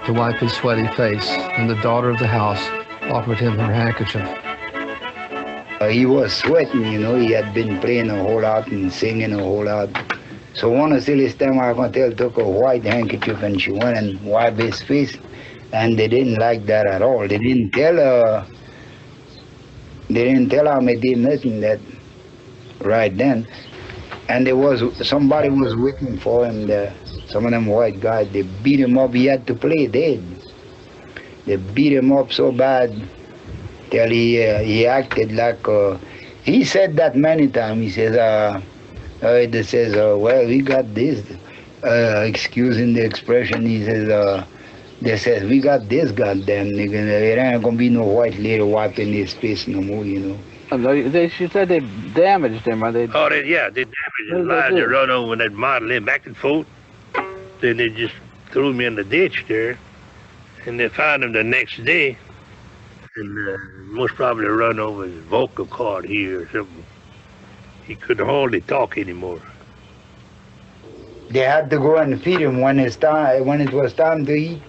to wipe his sweaty face, and the daughter of the house offered him her handkerchief. He was sweating, you know. He had been playing a whole lot and singing a whole lot. So one of Silly's time, I can tell, took a white handkerchief and she went and wiped his face, and they didn't like that at all. They didn't tell Amadei nothing that right then. And somebody was waiting for him there. Some of them white guys, they beat him up. He had to play dead. They beat him up so bad till he acted like, he said that many times. He says, well, we got this, excusing the expression, he says, they says, we got this goddamn nigga. There ain't gonna be no white lady wiping his face no more, you know. She said they damaged him, or they... Oh, they damaged his lives. They run over that model back and forth. Then they just threw me in the ditch there, and they found him the next day, and most probably run over his vocal cord here or something. He couldn't hardly talk anymore. They had to go and feed him when it was time to eat.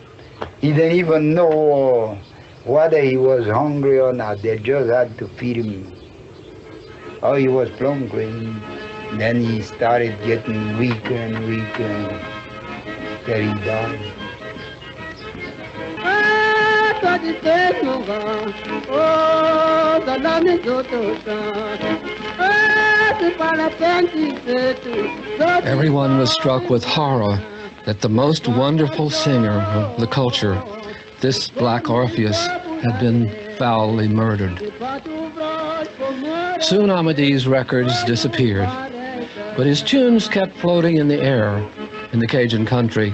He didn't even know whether he was hungry or not. They just had to feed him. Oh, he was plumb crazy. Then he started getting weaker and weaker till he died. Everyone was struck with horror that the most wonderful singer of the culture, this Black Orpheus, had been foully murdered. Soon Amedee's records disappeared, but his tunes kept floating in the air in the Cajun country.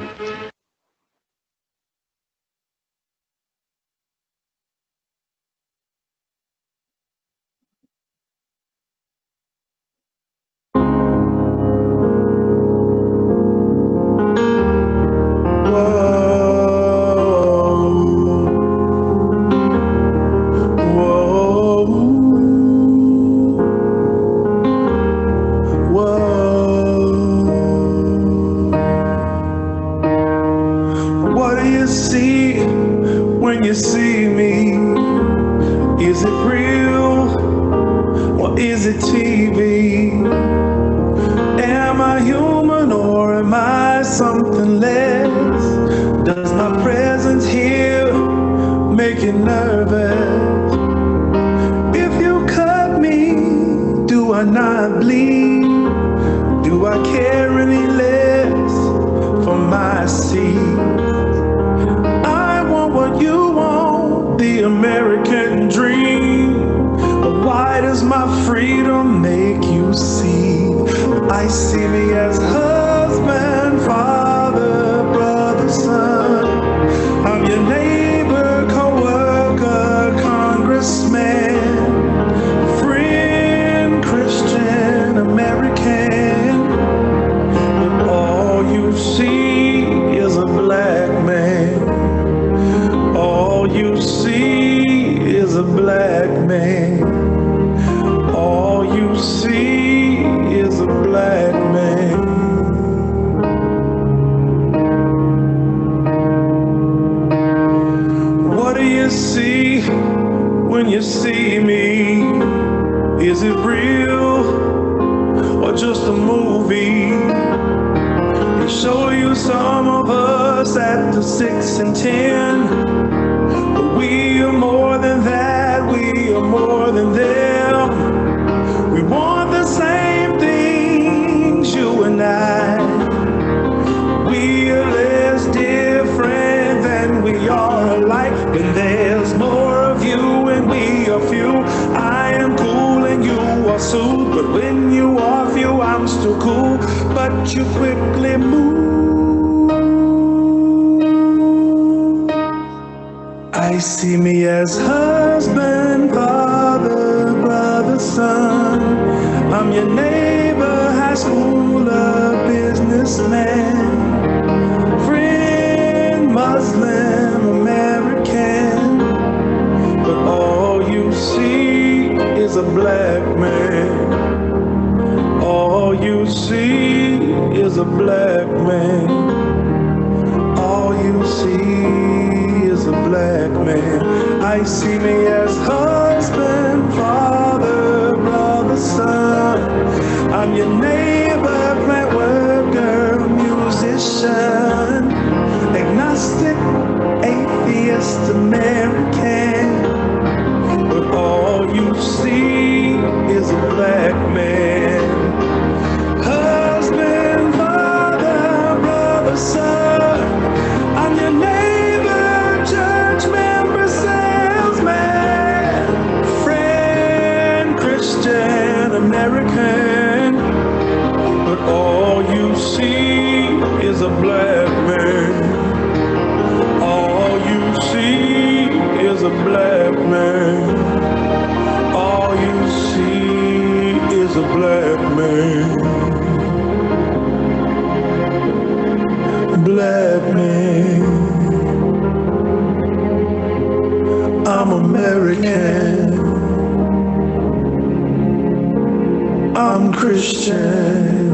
I'm Christian.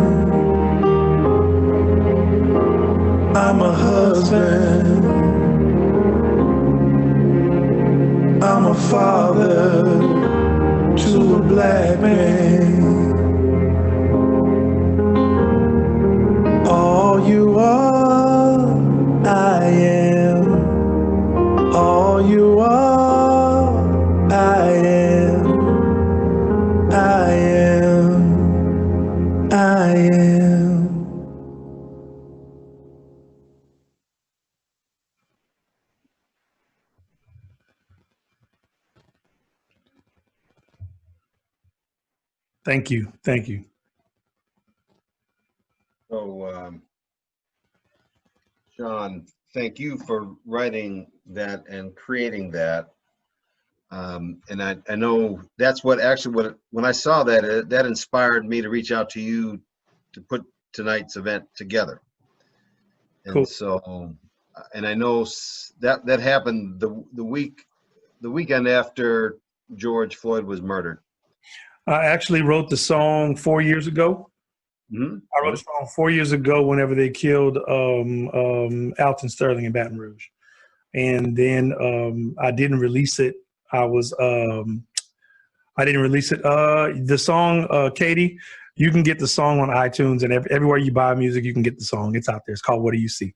I'm a husband. I'm a father to a black man. All you are, I am. All you are, I am. I am. I am. Thank you. Thank you. So, Sean, thank you for writing that and creating that. And I know that's what actually, when I saw that, that inspired me to reach out to you to put tonight's event together. And cool. So, and I know that happened the weekend after George Floyd was murdered. I actually wrote the song 4 years ago. Mm-hmm. I wrote a song 4 years ago whenever they killed Alton Sterling in Baton Rouge. And then I didn't release it. I didn't release it. The song, Katie, you can get the song on iTunes and everywhere you buy music, you can get the song. It's out there. It's called What Do You See?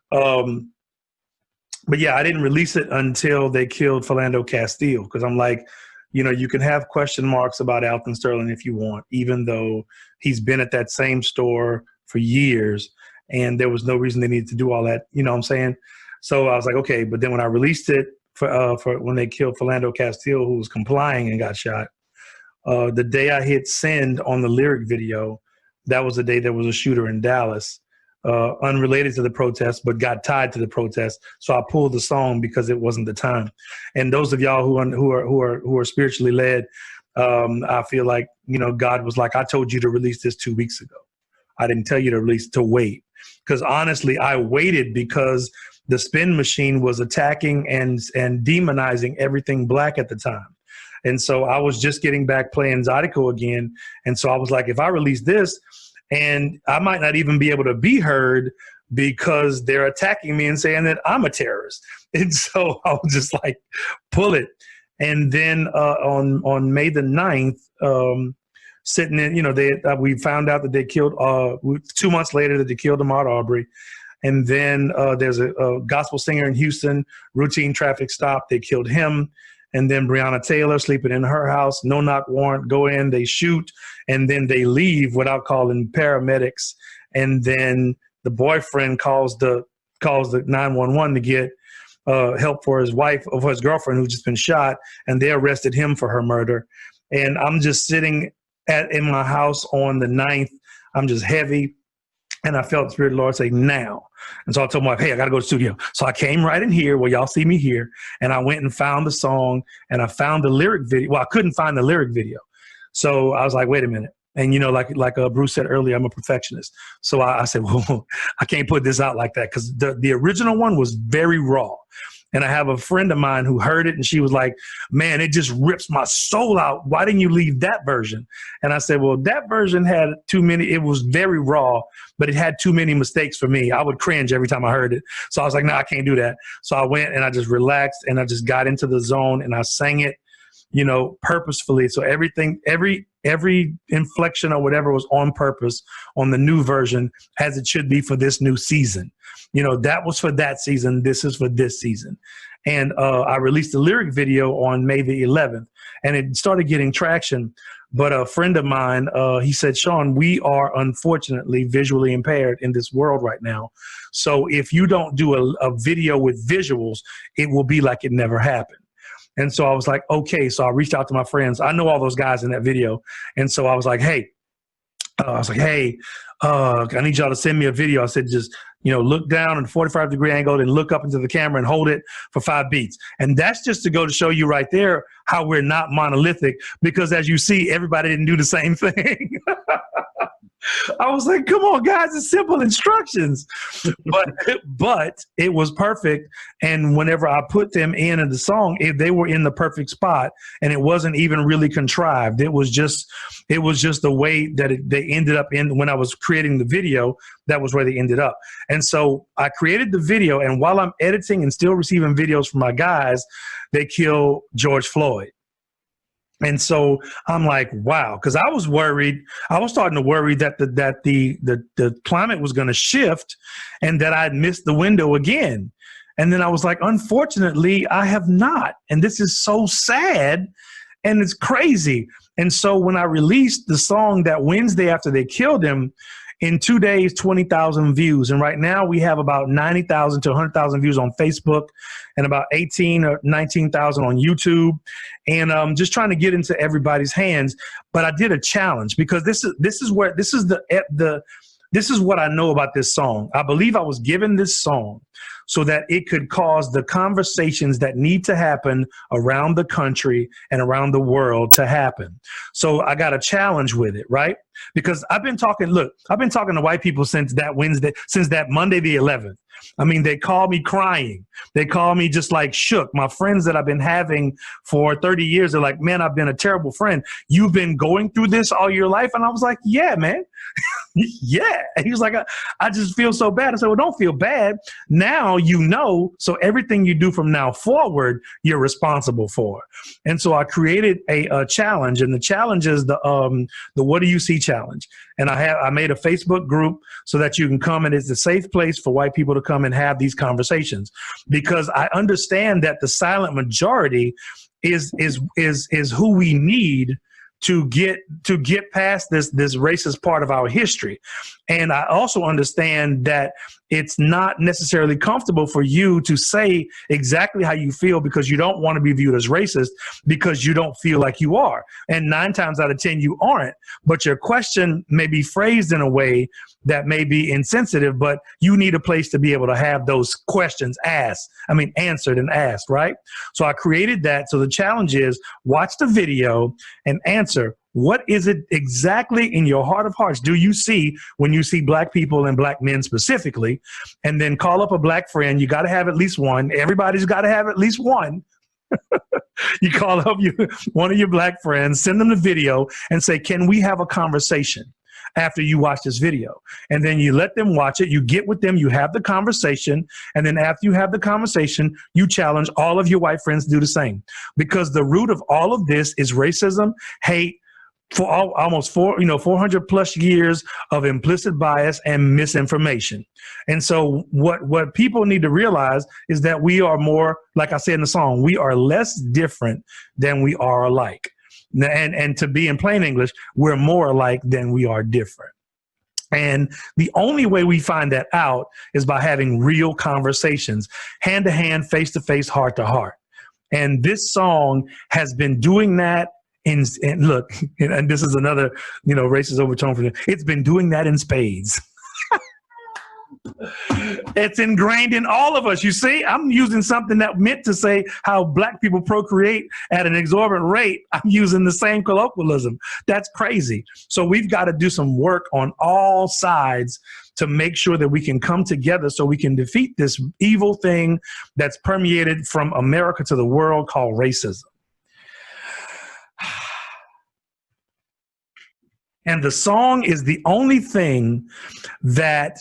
But yeah, I didn't release it until they killed Philando Castile, because I'm like, you know, you can have question marks about Alton Sterling if you want, even though he's been at that same store for years and there was no reason they needed to do all that. You know what I'm saying? So I was like, okay. But then when I released it for when they killed Philando Castile, who was complying and got shot, the day I hit send on the lyric video, that was the day there was a shooter in Dallas, unrelated to the protest, but got tied to the protest. So I pulled the song because it wasn't the time. And those of y'all who are spiritually led, I feel like, you know, God was like, I told you to release this 2 weeks ago. I didn't tell you to release, to wait. Because honestly, I waited because the spin machine was attacking and demonizing everything black at the time. And so I was just getting back playing Zydeco again. And so I was like, if I release this, and I might not even be able to be heard because they're attacking me and saying that I'm a terrorist. And so I was just like, pull it. And then on May the 9th, sitting in, you know, we found out that they killed, 2 months later that they killed Ahmaud Arbery. And then there's a gospel singer in Houston, routine traffic stop. They killed him. And then Breonna Taylor sleeping in her house, no knock warrant, go in, they shoot, and then they leave without calling paramedics. And then the boyfriend calls the 911 to get help for his wife, or for his girlfriend who's just been shot, and they arrested him for her murder. And I'm just sitting in my house on the 9th. I'm just heavy. And I felt the Spirit of the Lord say, now. And so I told my wife, hey, I got to go to the studio. So I came right in here where y'all see me here. And I went and found the song, and I found the lyric video. Well, I couldn't find the lyric video. So I was like, wait a minute. And, you know, like Bruce said earlier, I'm a perfectionist. So I said, well, I can't put this out like that, because the original one was very raw. And I have a friend of mine who heard it, and she was like, man, it just rips my soul out. Why didn't you leave that version? And I said, well, that version had too many. It was very raw, but it had too many mistakes for me. I would cringe every time I heard it. So I was like, no, I can't do that. So I went and I just relaxed, and I just got into the zone, and I sang it, you know, purposefully. So everything, every inflection or whatever was on purpose on the new version, as it should be for this new season. You know, that was for that season. This is for this season. And I released the lyric video on May the 11th, and it started getting traction. But a friend of mine, he said, Sean, we are unfortunately visually impaired in this world right now. So if you don't do a video with visuals, it will be like it never happened. And so I was like, okay. So I reached out to my friends. I know all those guys in that video. And so I was like, hey, I need y'all to send me a video. I said, just, you know, look down in a 45-degree angle and look up into the camera and hold it for 5 beats. And that's just to go to show you right there how we're not monolithic, because as you see, everybody didn't do the same thing. I was like, come on, guys, it's simple instructions. But it was perfect. And whenever I put them in the song, they were in the perfect spot. And it wasn't even really contrived. It was just the way that they ended up in when I was creating the video. That was where they ended up. And so I created the video. And while I'm editing and still receiving videos from my guys, they kill George Floyd. And so I'm like, wow, because I was worried. I was starting to worry that the climate was going to shift and that I'd missed the window again. And then I was like, unfortunately, I have not. And this is so sad and it's crazy. And so when I released the song that Wednesday after they killed him, in 2 days, 20,000 views. And right now we have about 90,000 to 100,000 views on Facebook and about 18 or 19,000 on YouTube. And just trying to get into everybody's hands. But I did a challenge because this is what I know about this song. I believe I was given this song so that it could cause the conversations that need to happen around the country and around the world to happen. So I got a challenge with it, right? Because I've been talking to white people since that Monday the 11th. I mean, they call me crying. They call me just like shook. My friends that I've been having for 30 years are like, man, I've been a terrible friend. You've been going through this all your life? And I was like, yeah, man. Yeah. And he was like, I just feel so bad. I said, well, don't feel bad. Now you know, so everything you do from now forward, you're responsible for. And so I created a challenge, and the challenge is the What Do You See challenge. And I made a Facebook group so that you can come, and it's a safe place for white people to come and have these conversations, because I understand that the silent majority is who we need to get past this racist part of our history. And I also understand that it's not necessarily comfortable for you to say exactly how you feel because you don't want to be viewed as racist because you don't feel like you are. And 9 times out of 10, you aren't. But your question may be phrased in a way that may be insensitive, but you need a place to be able to have those questions answered and asked, right? So I created that. So the challenge is watch the video and answer, what is it exactly in your heart of hearts do you see when you see black people and black men specifically? And then call up a black friend. You got to have at least one. Everybody's got to have at least one. You call up one of your black friends, send them the video and say, can we have a conversation after you watch this video? And then you let them watch it. You get with them, you have the conversation. And then after you have the conversation, you challenge all of your white friends to do the same, because the root of all of this is racism, hate, for almost 400 plus years of implicit bias and misinformation. And so what people need to realize is that we are more, like I said in the song, we are less different than we are alike. And to be in plain English, we're more alike than we are different. And the only way we find that out is by having real conversations, hand to hand, face to face, heart to heart. And this song has been doing that. And look, and this is another, racist overtone for them. It's been doing that in spades. It's ingrained in all of us. You see, I'm using something that meant to say how black people procreate at an exorbitant rate. I'm using the same colloquialism. That's crazy. So we've got to do some work on all sides to make sure that we can come together so we can defeat this evil thing that's permeated from America to the world called racism. And the song is the only thing that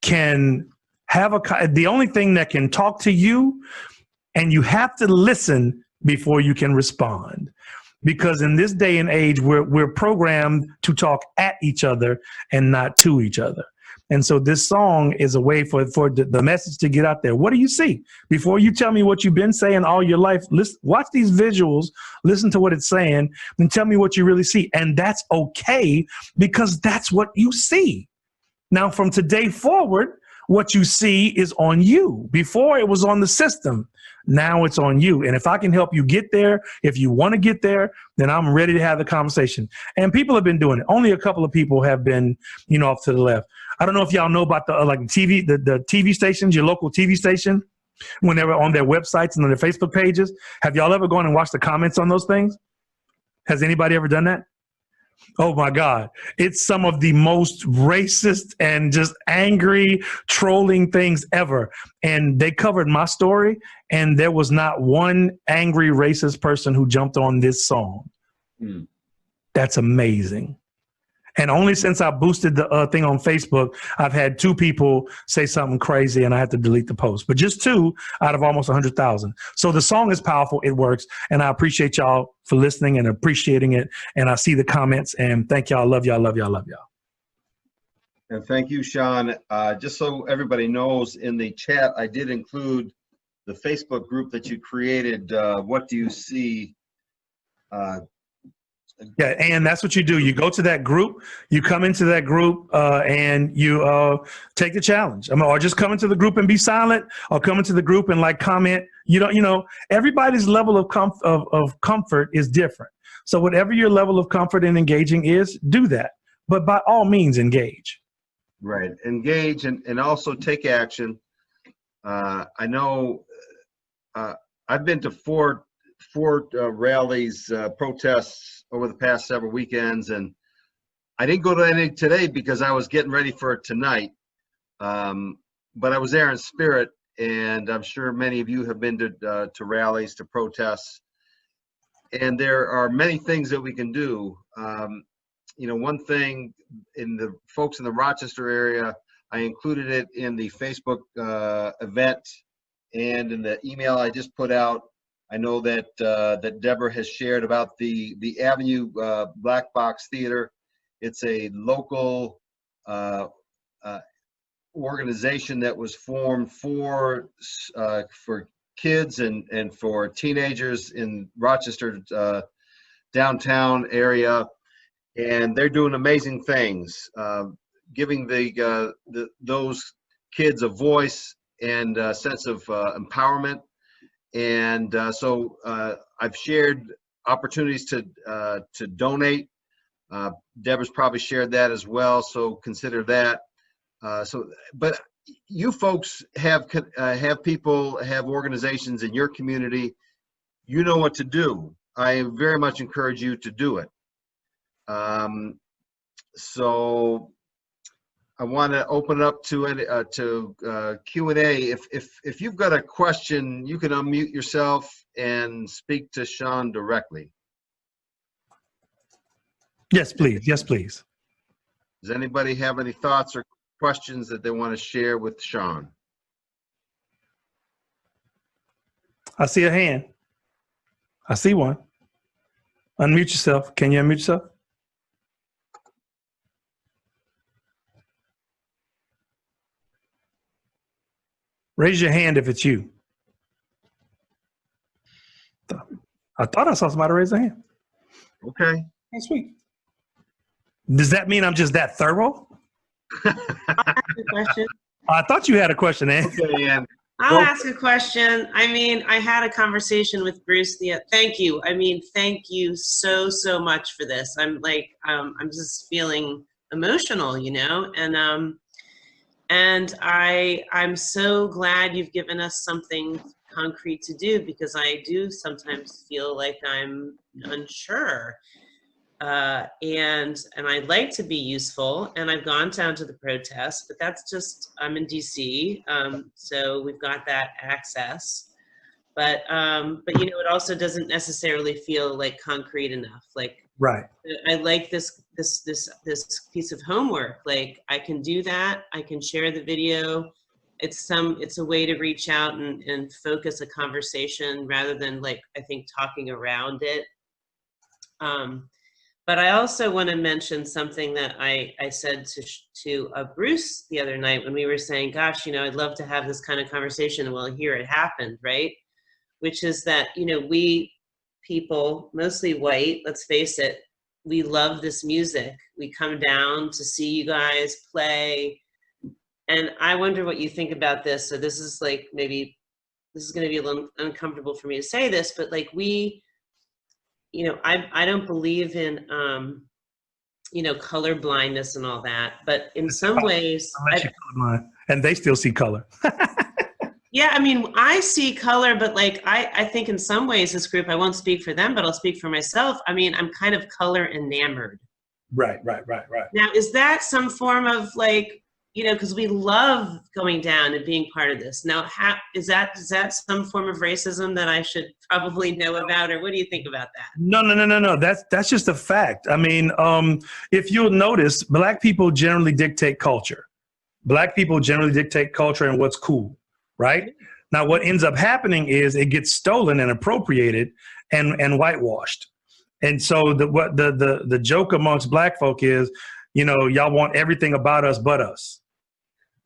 can the only thing that can talk to you, and you have to listen before you can respond. Because in this day and age, we're programmed to talk at each other and not to each other. And so this song is a way for the message to get out there. What do you see? Before you tell me what you've been saying all your life, watch these visuals, listen to what it's saying, and tell me what you really see. And that's okay, because that's what you see. Now, from today forward, what you see is on you. Before, it was on the system. Now it's on you. And if I can help you get there, if you want to get there, then I'm ready to have the conversation. And people have been doing it. Only a couple of people have been, off to the left. I don't know if y'all know about the TV stations, your local TV station, when they're on their websites and on their Facebook pages. Have y'all ever gone and watched the comments on those things? Has anybody ever done that? Oh my God. It's some of the most racist and just angry trolling things ever. And they covered my story, and there was not one angry racist person who jumped on this song. That's amazing. And only since I boosted the thing on Facebook, I've had 2 people say something crazy and I had to delete the post. But just 2 out of almost 100,000. So the song is powerful. It works. And I appreciate y'all for listening and appreciating it. And I see the comments, and thank y'all. Love y'all. Love y'all. Love y'all. And thank you, Sean. Just so everybody knows, in the chat, I did include the Facebook group that you created. What do you see? Yeah, and that's what you do. You go to that group, you come into that group, and you take the challenge. Or just come into the group and be silent, or come into the group and like comment. Everybody's level of comfort is different. So whatever your level of comfort in engaging is, do that. But by all means, engage. Right, engage and also take action. I know I've been to four rallies, protests over the past several weekends, and I didn't go to any today because I was getting ready for tonight. But I was there in spirit, and I'm sure many of you have been to rallies, to protests, and there are many things that we can do. One thing, in the folks in the Rochester area, I included it in the Facebook event and in the email I just put out. I know that that Deborah has shared about the Avenue Black Box Theater. It's a local organization that was formed for kids and for teenagers in Rochester downtown area, and they're doing amazing things, giving those kids a voice and a sense of empowerment. And so I've shared opportunities to donate. Deborah's probably shared that as well, so consider that. But you folks have people, have organizations in your community. You know what to do. I very much encourage you to do it. So I want to open it up to Q&A. If you've got a question, you can unmute yourself and speak to Sean directly. Yes, please. Yes, please. Does anybody have any thoughts or questions that they want to share with Sean? I see a hand. I see one. Unmute yourself. Can you unmute yourself? Raise your hand if it's you. I thought I saw somebody raise their hand. Okay. That's sweet. Does that mean I'm just that thorough? Question. I thought you had a question, Ann. Okay, Ann. I'll ask a question. I mean, I had a conversation with Bruce. Thank you. I mean, thank you so much for this. I'm like, I'm just feeling emotional, and I'm so glad you've given us something concrete to do, because I do sometimes feel like I'm unsure. And I'd like to be useful, and I've gone down to the protest, but that's just, I'm in DC, so we've got that access. But it also doesn't necessarily feel like concrete enough. Like, right. I like this piece of homework. Like, I can do that. I can share the video. It's a way to reach out and focus a conversation rather than, like, I think, talking around it. But I also want to mention something that I said to Bruce the other night when we were saying, gosh, I'd love to have this kind of conversation. Well, here it happened, right? Which is that, we people, mostly white, let's face it, we love this music. We come down to see you guys play. And I wonder what you think about this. So this is like, maybe this is going to be a little uncomfortable for me to say this, but like I don't believe in, color blindness and all that, but in some ways, and they still see color. Yeah, I mean, I see color, but like, I think in some ways this group, I won't speak for them, but I'll speak for myself. I mean, I'm kind of color enamored. Right. Now, is that some form of like, you know, because we love going down and being part of this. Now, is that some form of racism that I should probably know about, or what do you think about that? No. That's just a fact. I mean, if you'll notice, Black people generally dictate culture. Black people generally dictate culture and what's cool, right? Now, what ends up happening is it gets stolen and appropriated and whitewashed. And so the joke amongst Black folk is, you know, y'all want everything about us but us.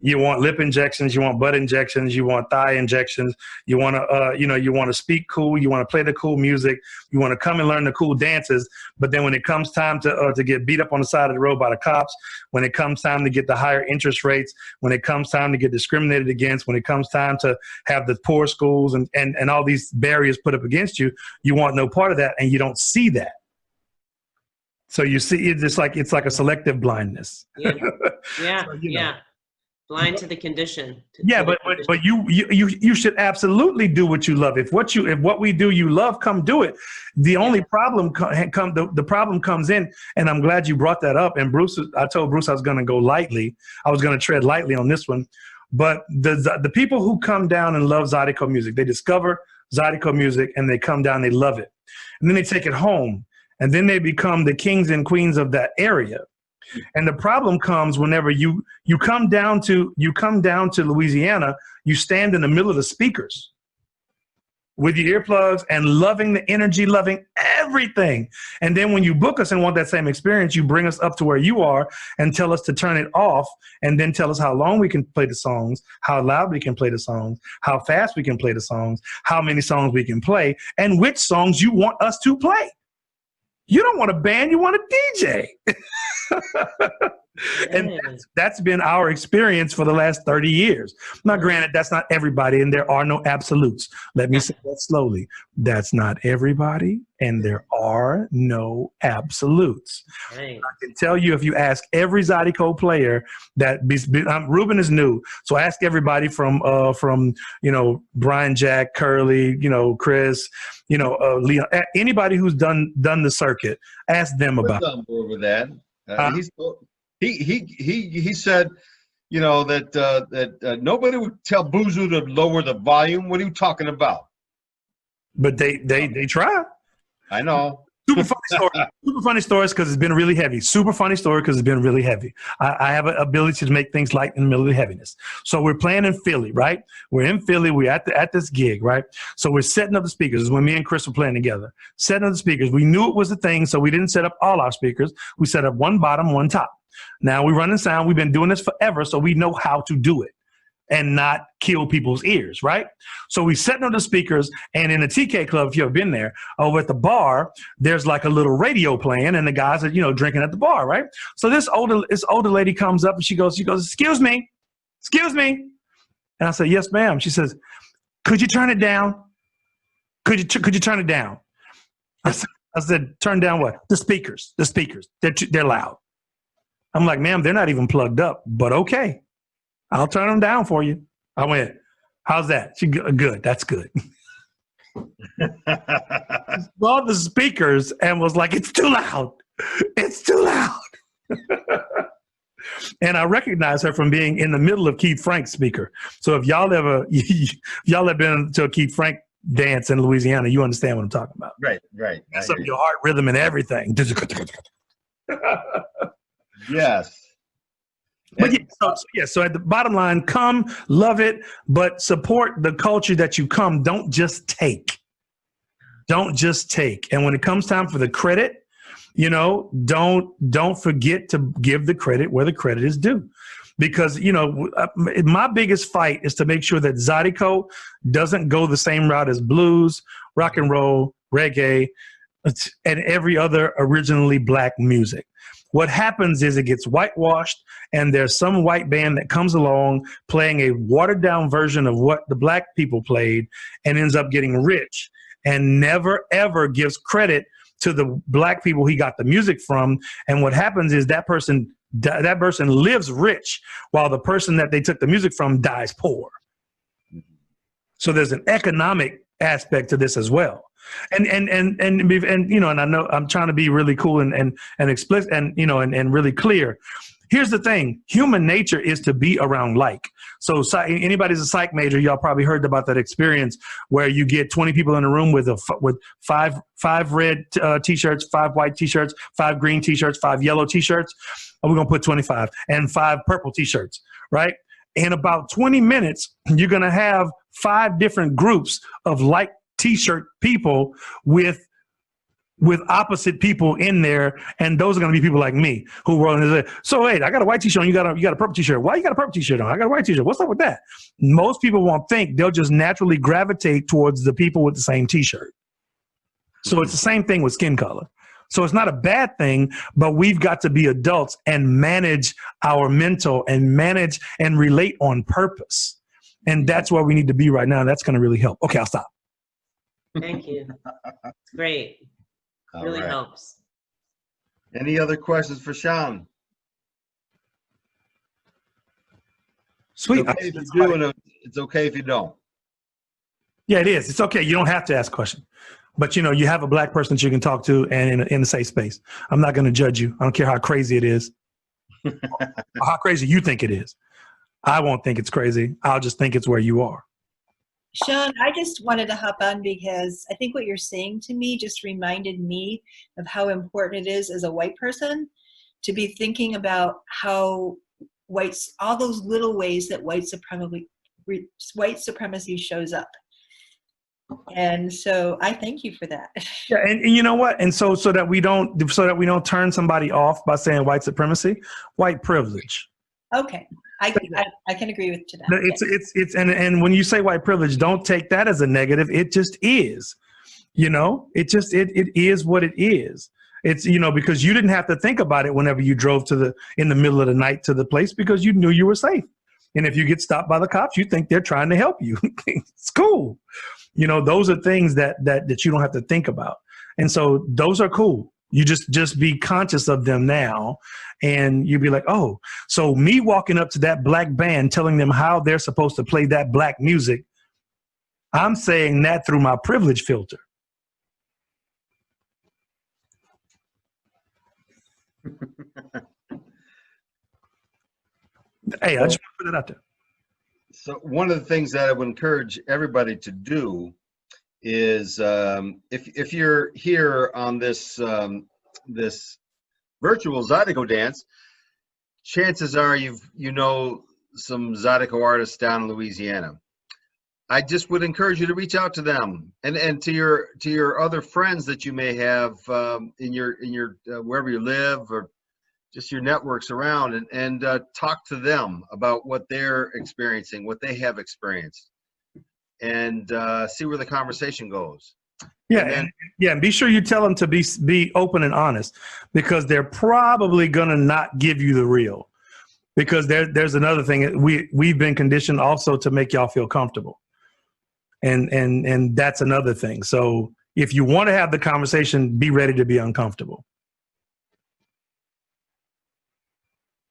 You want lip injections, you want butt injections, you want thigh injections, you want to, you want to speak cool, you want to play the cool music, you want to come and learn the cool dances. But then when it comes time to get beat up on the side of the road by the cops, when it comes time to get the higher interest rates, when it comes time to get discriminated against, when it comes time to have the poor schools and all these barriers put up against you, you want no part of that, and you don't see that. So you see, it's like a selective blindness. Yeah. So, Blind to the condition. But you should absolutely do what you love. If what we do you love, come do it. The only problem the problem comes in, and I'm glad you brought that up. And Bruce, I told Bruce I was going to go lightly. I was going to tread lightly on this one. But the people who come down and love Zydeco music, they discover Zydeco music and they come down, they love it, and then they take it home, and then they become the kings and queens of that area. And the problem comes whenever you come down to Louisiana, you stand in the middle of the speakers with your earplugs and loving the energy, loving everything. And then when you book us and want that same experience, you bring us up to where you are and tell us to turn it off, and then tell us how long we can play the songs, how loud we can play the songs, how fast we can play the songs, how many songs we can play, and which songs you want us to play. You don't want a band, you want a DJ. And that's been our experience for the last 30 years. Now, granted, that's not everybody, and there are no absolutes. Let me say that slowly. That's not everybody, and there are no absolutes. Right. I can tell you, if you ask every Zydeco player that Ruben is new, so ask everybody from Brian, Jack, Curly, Chris, Leon, anybody who's done the circuit, ask them about on board with that. He said, that nobody would tell Boozoo to lower the volume. What are you talking about? But they try. I know. Super funny stories because it's been really heavy. Super funny story because it's been really heavy. I have an ability to make things light in the middle of the heaviness. So we're playing in Philly, right? We're in Philly. We're at this gig, right? So we're setting up the speakers. This is when me and Chris were playing together. Setting up the speakers. We knew it was a thing, so we didn't set up all our speakers. We set up one bottom, one top. Now we run in sound. We've been doing this forever, so we know how to do it and not kill people's ears, right? So we setting up the speakers, and in the TK Club, if you've ever been there, over at the bar, there's like a little radio playing, and the guys are, drinking at the bar, right? So this older lady comes up, and she goes, excuse me. And I said, yes, ma'am. She says, could you turn it down? Could you turn it down? I said, turn down what? The speakers. They're loud. I'm like, ma'am, they're not even plugged up, but okay. I'll turn them down for you. I went, how's that? She good. That's good. Saw the speakers and was like, it's too loud. It's too loud. And I recognize her from being in the middle of Keith Frank's speaker. So if y'all have been to a Keith Frank dance in Louisiana, you understand what I'm talking about. Right. That's up your heart rhythm and everything. Yes. But so at the bottom line, come, love it, but support the culture that you come. Don't just take. And when it comes time for the credit, don't forget to give the credit where the credit is due. Because, my biggest fight is to make sure that Zydeco doesn't go the same route as blues, rock and roll, reggae, and every other originally Black music. What happens is it gets whitewashed, and there's some white band that comes along playing a watered down version of what the Black people played and ends up getting rich and never, ever gives credit to the Black people he got the music from. And what happens is that person lives rich while the person that they took the music from dies poor. So there's an economic aspect to this as well. And you know, and I know I'm trying to be really cool and explicit and, you know, and really clear. Here's the thing. Human nature is to be around like. So anybody's a psych major, y'all probably heard about that experience where you get 20 people in a room with five red T-shirts, 5 white T-shirts, 5 green T-shirts, 5 yellow T-shirts. We're going to put 25 and 5 purple T-shirts, right? In about 20 minutes, you're going to have 5 different groups of like T-shirt people with opposite people in there, and those are going to be people like me who were on the. So wait, I got a white T-shirt on. You got a purple T-shirt. Why you got a purple T-shirt on? I got a white T-shirt. What's up with that? Most people won't think. They'll just naturally gravitate towards the people with the same T-shirt. So it's the same thing with skin color. So it's not a bad thing, but we've got to be adults and manage our mental and manage and relate on purpose. And that's where we need to be right now. That's going to really help. Okay, I'll stop. Thank you. Great. Really helps. Any other questions for Sean? Sweet. It's okay if you do, and it's okay if you don't. Yeah, it is. It's okay. You don't have to ask a question. But, you know, you have a black person that you can talk to and in a safe space. I'm not going to judge you. I don't care how crazy it is. Or how crazy you think it is. I won't think it's crazy. I'll just think it's where you are. Sean, I just wanted to hop on because I think what you're saying to me just reminded me of how important it is as a white person to be thinking about how whites, all those little ways that white supremacy shows up. And so I thank you for that. Yeah, and you know what? And so that we don't turn somebody off by saying white supremacy, white privilege. Okay. I can agree with to that. It's and when you say white privilege, don't take that as a negative. It just is, you know, it is what it is. It's, you know, because you didn't have to think about it whenever you drove in the middle of the night to the place because you knew you were safe. And if you get stopped by the cops, you think they're trying to help you. It's cool. You know, those are things that you don't have to think about. And so those are cool. You just be conscious of them now, and you'll be like, oh, so me walking up to that black band telling them how they're supposed to play that black music, I'm saying that through my privilege filter. Hey, I just want to put that out there. So one of the things that I would encourage everybody to do is if you're here on this this virtual Zydeco dance, chances are you know some Zydeco artists down in Louisiana. I just would encourage you to reach out to them and to your other friends that you may have in your wherever you live, or just your networks around, and talk to them about what they're experiencing, what they have experienced, and see where the conversation goes. Yeah, and be sure you tell them to be open and honest, because they're probably gonna not give you the real. Because there's another thing, we've been conditioned also to make y'all feel comfortable, and that's another thing. So if you want to have the conversation, be ready to be uncomfortable.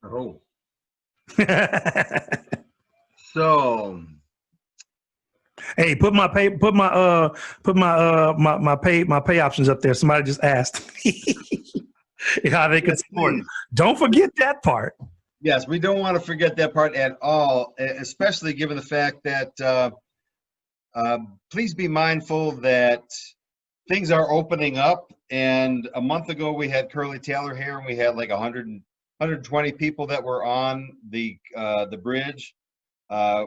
Oh. So. Hey, put my pay options up there. Somebody just asked how they can support. Don't forget that part. Yes, we don't want to forget that part at all, especially given the fact that please be mindful that things are opening up. And a month ago we had Curly Taylor here, and we had like 120 people that were on the bridge.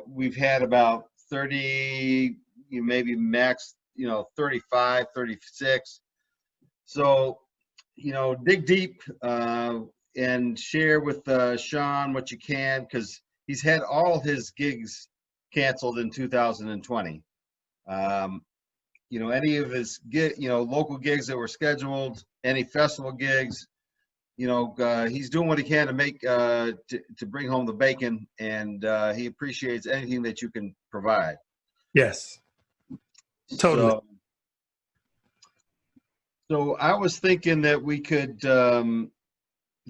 We've had about 30, maybe max, 35, 36. So, dig deep and share with Sean what you can, because he's had all his gigs canceled in 2020. Any of his local gigs that were scheduled, any festival gigs, he's doing what he can to make to bring home the bacon, and he appreciates anything that you can provide. Yes, totally. So I was thinking that we could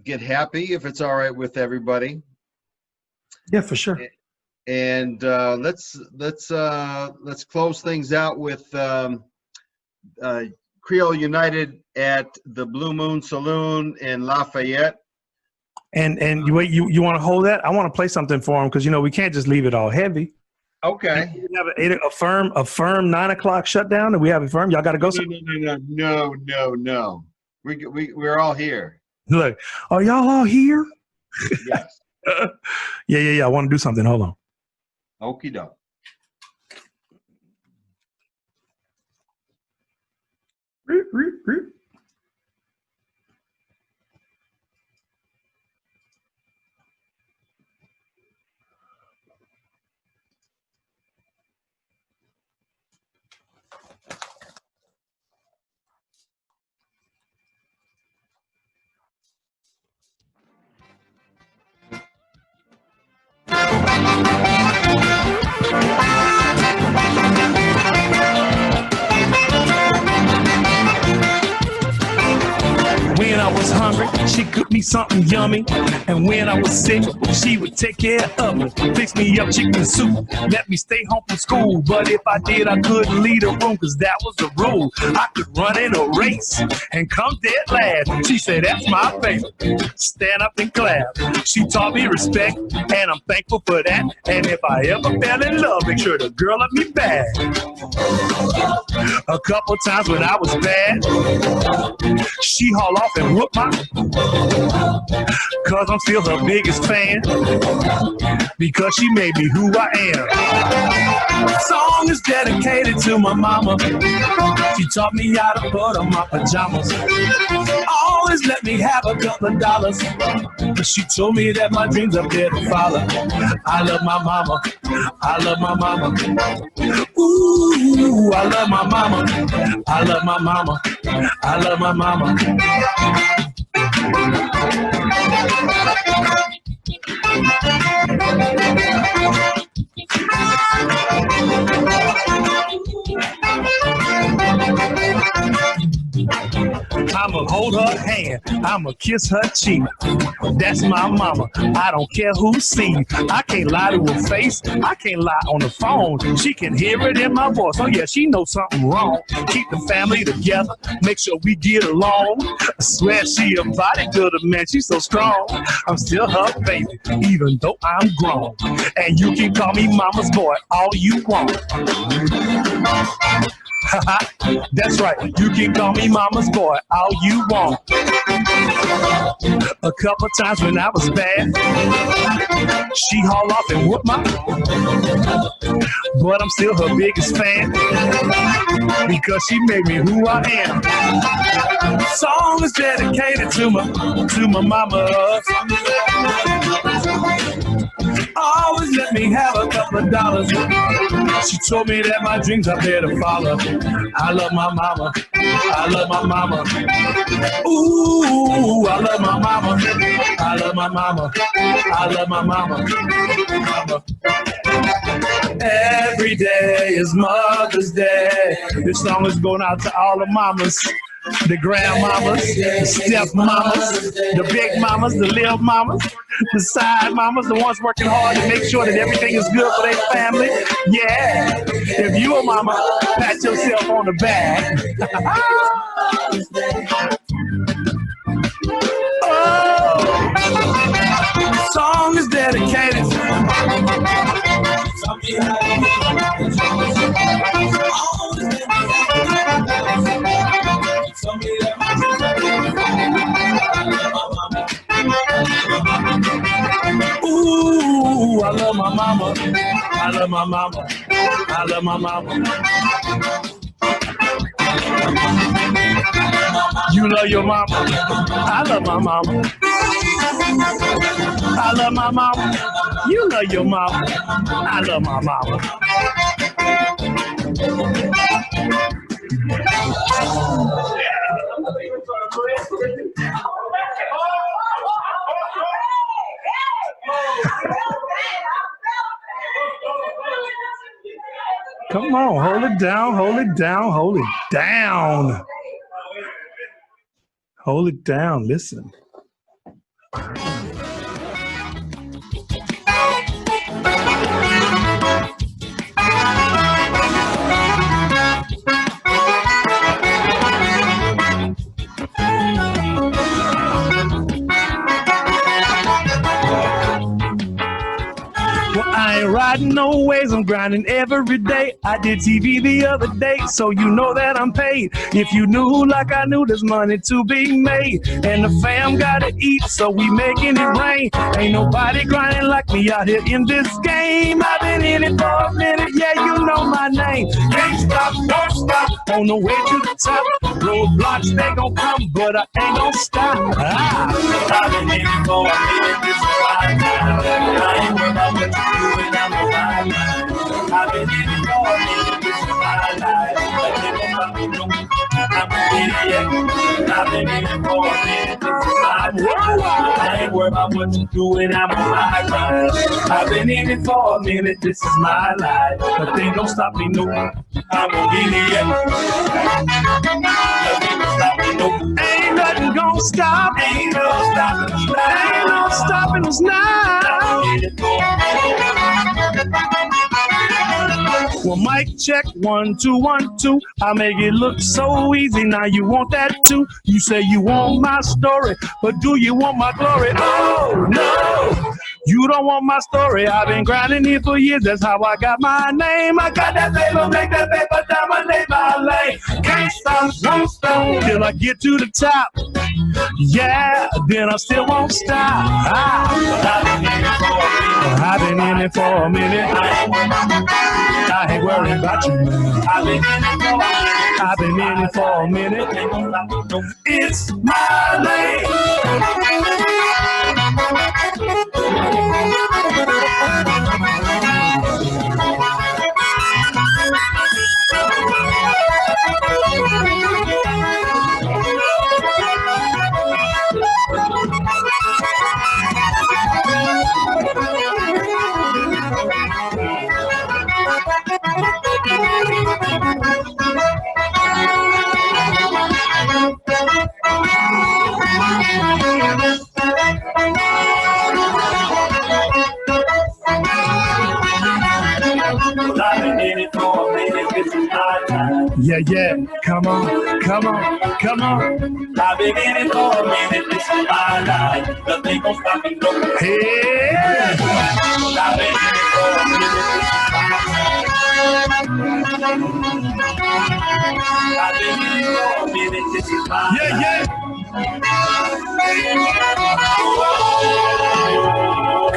get happy, if it's all right with everybody. Yeah, for sure. And let's close things out with Creole United at the Blue Moon Saloon in Lafayette. And you want to hold that? I want to play something for them because we can't just leave it all heavy. Okay. We have a firm 9 o'clock shutdown. Do we have a firm? Y'all got to go. No. We're all here. Look, are y'all all here? Yes. Yeah. I want to do something. Hold on. Okie doke. When I was hungry, she cooked me something yummy. And when I was sick, she would take care of me. Fix me up chicken soup, let me stay home from school. But if I did, I couldn't leave the room, cause that was the rule. I could run in a race and come dead last. She said, that's my favorite. Stand up and clap. She taught me respect, and I'm thankful for that. And if I ever fell in love, make sure the girl love me back. A couple times when I was bad, she haul off and whoop my, cause I'm still her biggest fan, because she made me who I am. Song is dedicated to my mama. She taught me how to put on my pajamas. Always let me have a couple of dollars, but she told me that my dreams are there to follow. I love my mama. I love my mama. Ooh, I love my mama. I love my mama. I love my mama. I'ma hold her hand, I'ma kiss her cheek. That's my mama, I don't care who sees. I can't lie to her face, I can't lie on the phone. She can hear it in my voice, oh yeah, she knows something wrong. Keep the family together, make sure we get along. I swear she a bodybuilder, man, she's so strong. I'm still her baby, even though I'm grown. And you can call me mama's boy all you want. That's right, you can call me mama's boy all you want. A couple times when I was bad, she haul off and whoop my, but I'm still her biggest fan, because she made me who I am. Song is dedicated to my mama. Always let me have a couple of dollars. She told me that my dreams are there to follow. I love my mama. I love my mama. Ooh, I love my mama. I love my mama. I love my mama. Every day is Mother's Day. This song is going out to all the mamas. The grandmamas, the step mamas, the big mamas, the little mamas, the side mamas, the ones working hard to make sure that everything is good for their family. Yeah, if you a mama, pat yourself on the back. Oh, song is dedicated. Ooh, I love my mama. I love my mama. I love my mama. You love your mama. I love my mama. I love my mama. You love your mama. I love my mama. Come on, hold it down, hold it down, hold it down. Hold it down, listen. I ain't riding no ways, I'm grinding every day. I did TV the other day, so you know that I'm paid. If you knew like I knew, there's money to be made. And the fam gotta eat, so we making it rain. Ain't nobody grinding like me out here in this game. I've been in it for a minute, yeah, you know my name. Can't stop, won't stop, on the way to the top. Roadblocks, they gon' come, but I ain't gon' stop. I've been in it for a minute, this is my time. I ain't worried about what you do, and I'm alive. I've been in it for a minute, this is my life. But they gon' stop me, no, I'm an idiot. I've been in it for a minute, this is my life. I ain't worried about what you do, and I'm alive. I've been in it for a minute, this is my life. But they gon' stop me, no, I'm an idiot. Ain't nothing gon' stop. Ain't no stopping us now. Ain't no stopping us now. Well, mic check, 1, 2, 1, 2. I make it look so easy. Now you want that too. You say you want my story, but do you want my glory? Oh no, you don't want my story. I've been grinding here for years. That's how I got my name. I got that paper, make that paper dominate my lane. Can't stop, won't stop till I get to the top. Yeah, then I still won't stop. I've been in it for a minute. I ain't worried about you. I've been in it for a minute. It's my lane. Yeah, yeah, come on, come on, come on. I've been in it for a minute, this is my life. Nothing gon' stop me, no. Yeah. I've been in it for a minute, this is my life. I've been in it for a minute, this is my life. Yeah, yeah.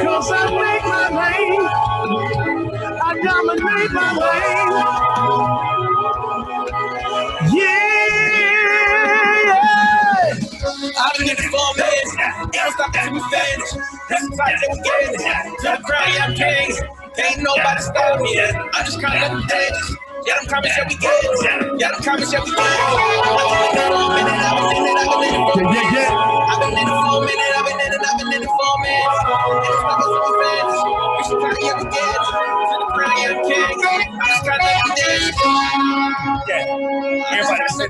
Cause I make my lane. I dominate my lane. Yeah. I've been in it for a minute, ain't no stopping till we finish. That's the fight that we get it. To the crown, yeah, I'm king. Ain't nobody stop me. I'm just counting up the days. Yeah, them comments that we get it. Yeah, them comments that we get it. I've been in it for a minute. I've been in it for a minute. I've been in it for a minute. Ain't no stopping till we finish. That's the fight, yeah, we get it. To the crown, yeah, I'm king. I'm just counting up the days. Yeah, everybody said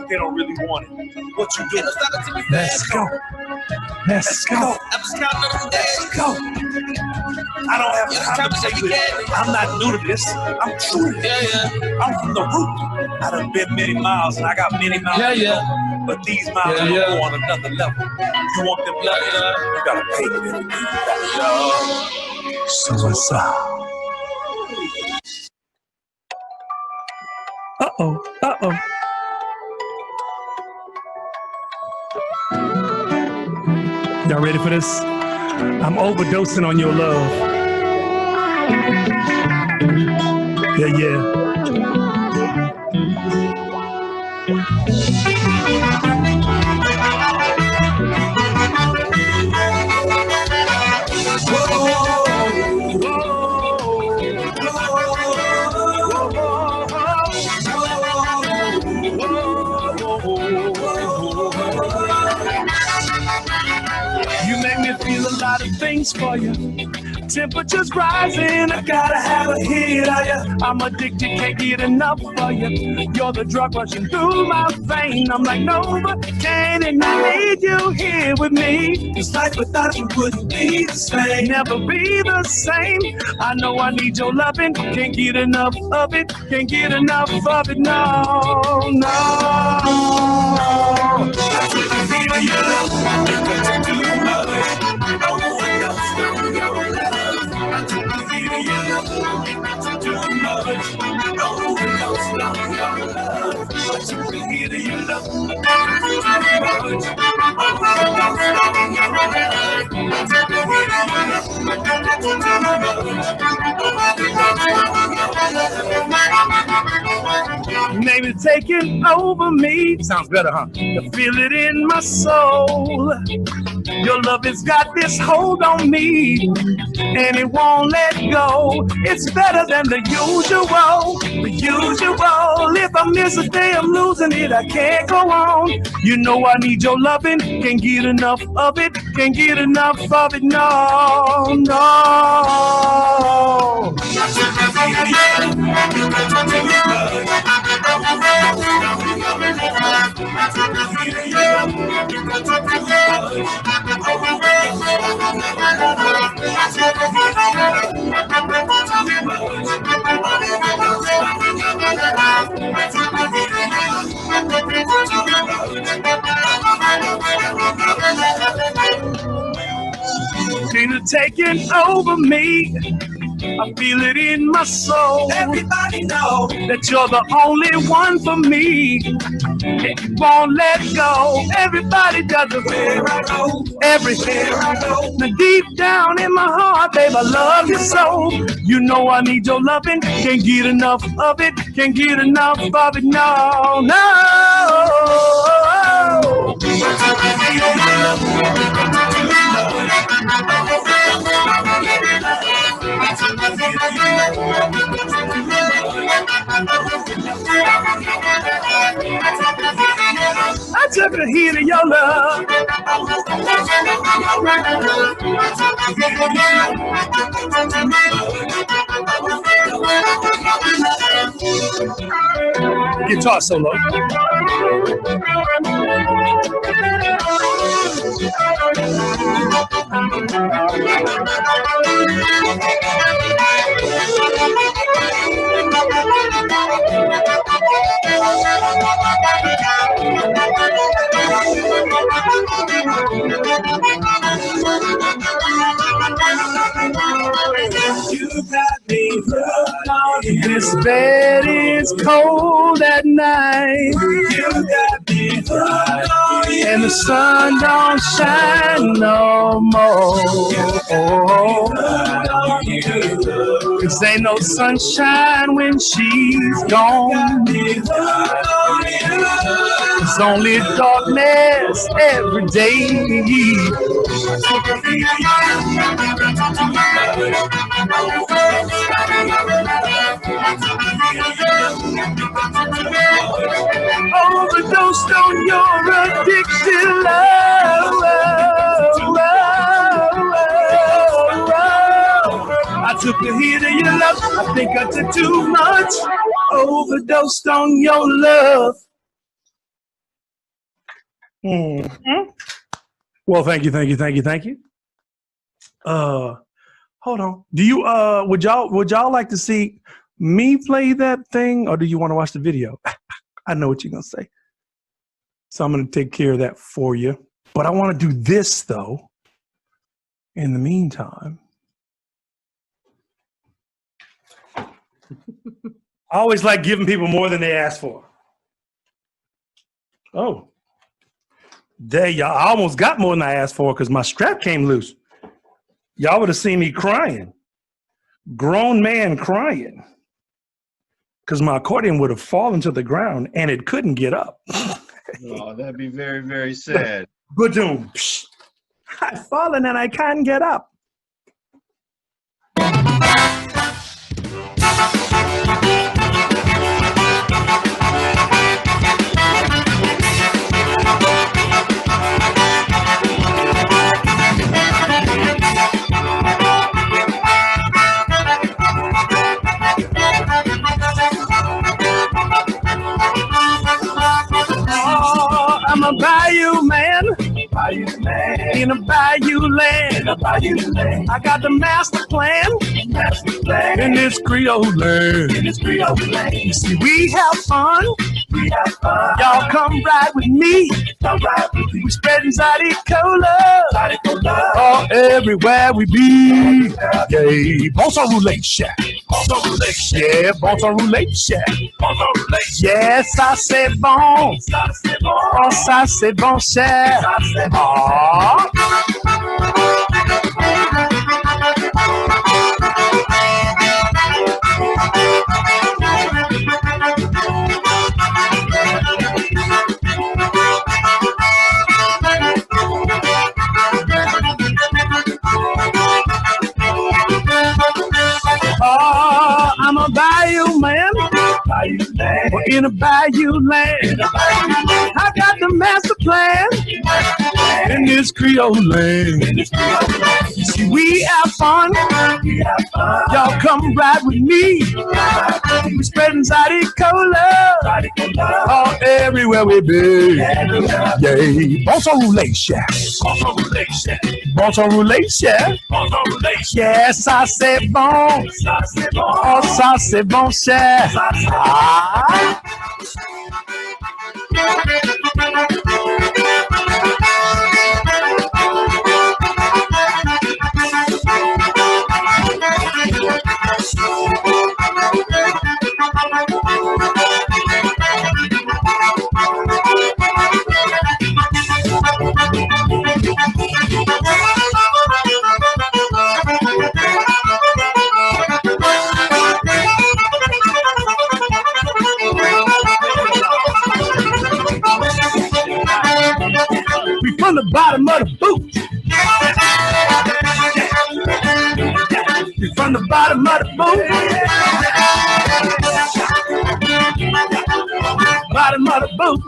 they don't really want it. What you do? Let's go. Let's go. Let's go. I don't have time to take it. I'm not new to this. I'm true to this. I'm from the root. I done been many miles and I got many miles to go. But these miles will go on another level. You want them levels? You gotta pay them. So what's up? Uh-oh. Uh-oh. Y'all ready for this? I'm overdosing on your love. Yeah, yeah. You make me feel a lot of things for you. Temperature's rising, I gotta have a hit of ya. I'm addicted, can't get enough of you. You're the drug rushing through my vein. I'm like Novocaine, and I need you here with me. This life without you wouldn't be the same. Never be the same. I know I need your loving, can't get enough of it. Can't get enough of it, no, no. I took the beat of your love, and I took too much. No one else, no, your love. I took the Maybe taking over me. Sounds better, huh? To feel it in my soul. Your love has got this hold on me, and it won't let go. It's better than the usual, the usual. If I miss a day, I'm losing it. I can't go on. You know I need your loving. Can't get enough of it. Can't get enough of it. No, no. Feel it taking over me. I feel it in my soul. Everybody know that you're the only one for me. It won't let go. Everybody does it. Where I go, everywhere I go. Now deep down in my heart, babe, I love you so. You know I need your loving. Can't get enough of it. Can't get enough of it. No, no. I took a hit of your love. Guitar solo. This bed is cold at night, and the sun don't shine no more. 'Cause ain't no sunshine when she's gone. It's only darkness every day. Overdosed on your addicted love. I took a hit of your love. I think I took too much. Overdosed on your love. Well, thank you. Hold on. Do you would y'all like to see me play that thing, or do you want to watch the video? I know what you're gonna say. So I'm gonna take care of that for you. But I want to do this though. In the meantime. I always like giving people more than they ask for. Oh. There y'all, I almost got more than I asked for because my strap came loose. Y'all would have seen me crying. Grown man crying. Because my accordion would have fallen to the ground and it couldn't get up. Oh, that'd be very, very sad. Ba-doom. I've fallen and I can't get up. I'm a bayou man in a bayou land. I got the master plan in this Creole land. You see, we have fun. Y'all come ride with me. We spreading Zydeco love all everywhere we be. Yeah, bon sang roulette shack. Yeah, bon sang roulette shack. Yeah, ça c'est bon. Oh, ça c'est bon cher. Ah. Oh, I'm a bayou man. We're in a bayou land. I got the master plan in this Creole land. See, we have fun. Y'all come ride with me. We spreading Zydeco love all everywhere we be. Yeah, bon sang roulette shack. Bon sang roulette shack. Yeah, ça c'est bon. Oh, ça c'est bon cher. Ah. We from the bottom of the boot. We from the bottom of the boot. Bottom of the boot.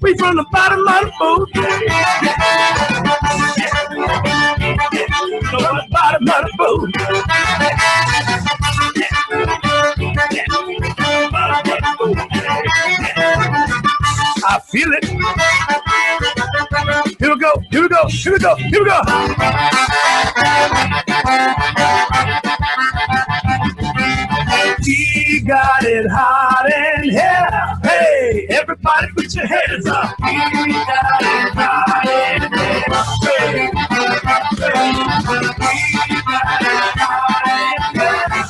We from the bottom of the boot. From the bottom of the boot. I feel it. Here we go, here we go, here we go, here we go. We got it hot in here. Hey, everybody put your hands up. We got it hot in here.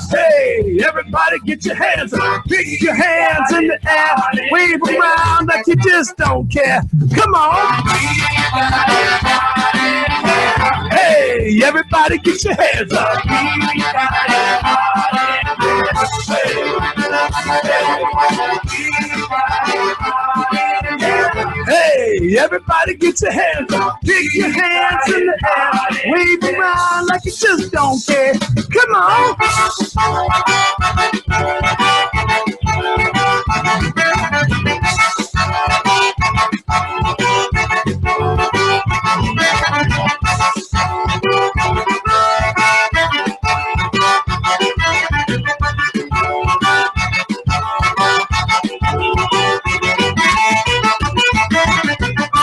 Hey, everybody get your hands up. Pick your hands in the air. Wave around like you just don't care. Come on. Hey, everybody get your hands up. Hey, everybody get your hands up. Pick your hands in the air. Wave around like you just don't care. Come on.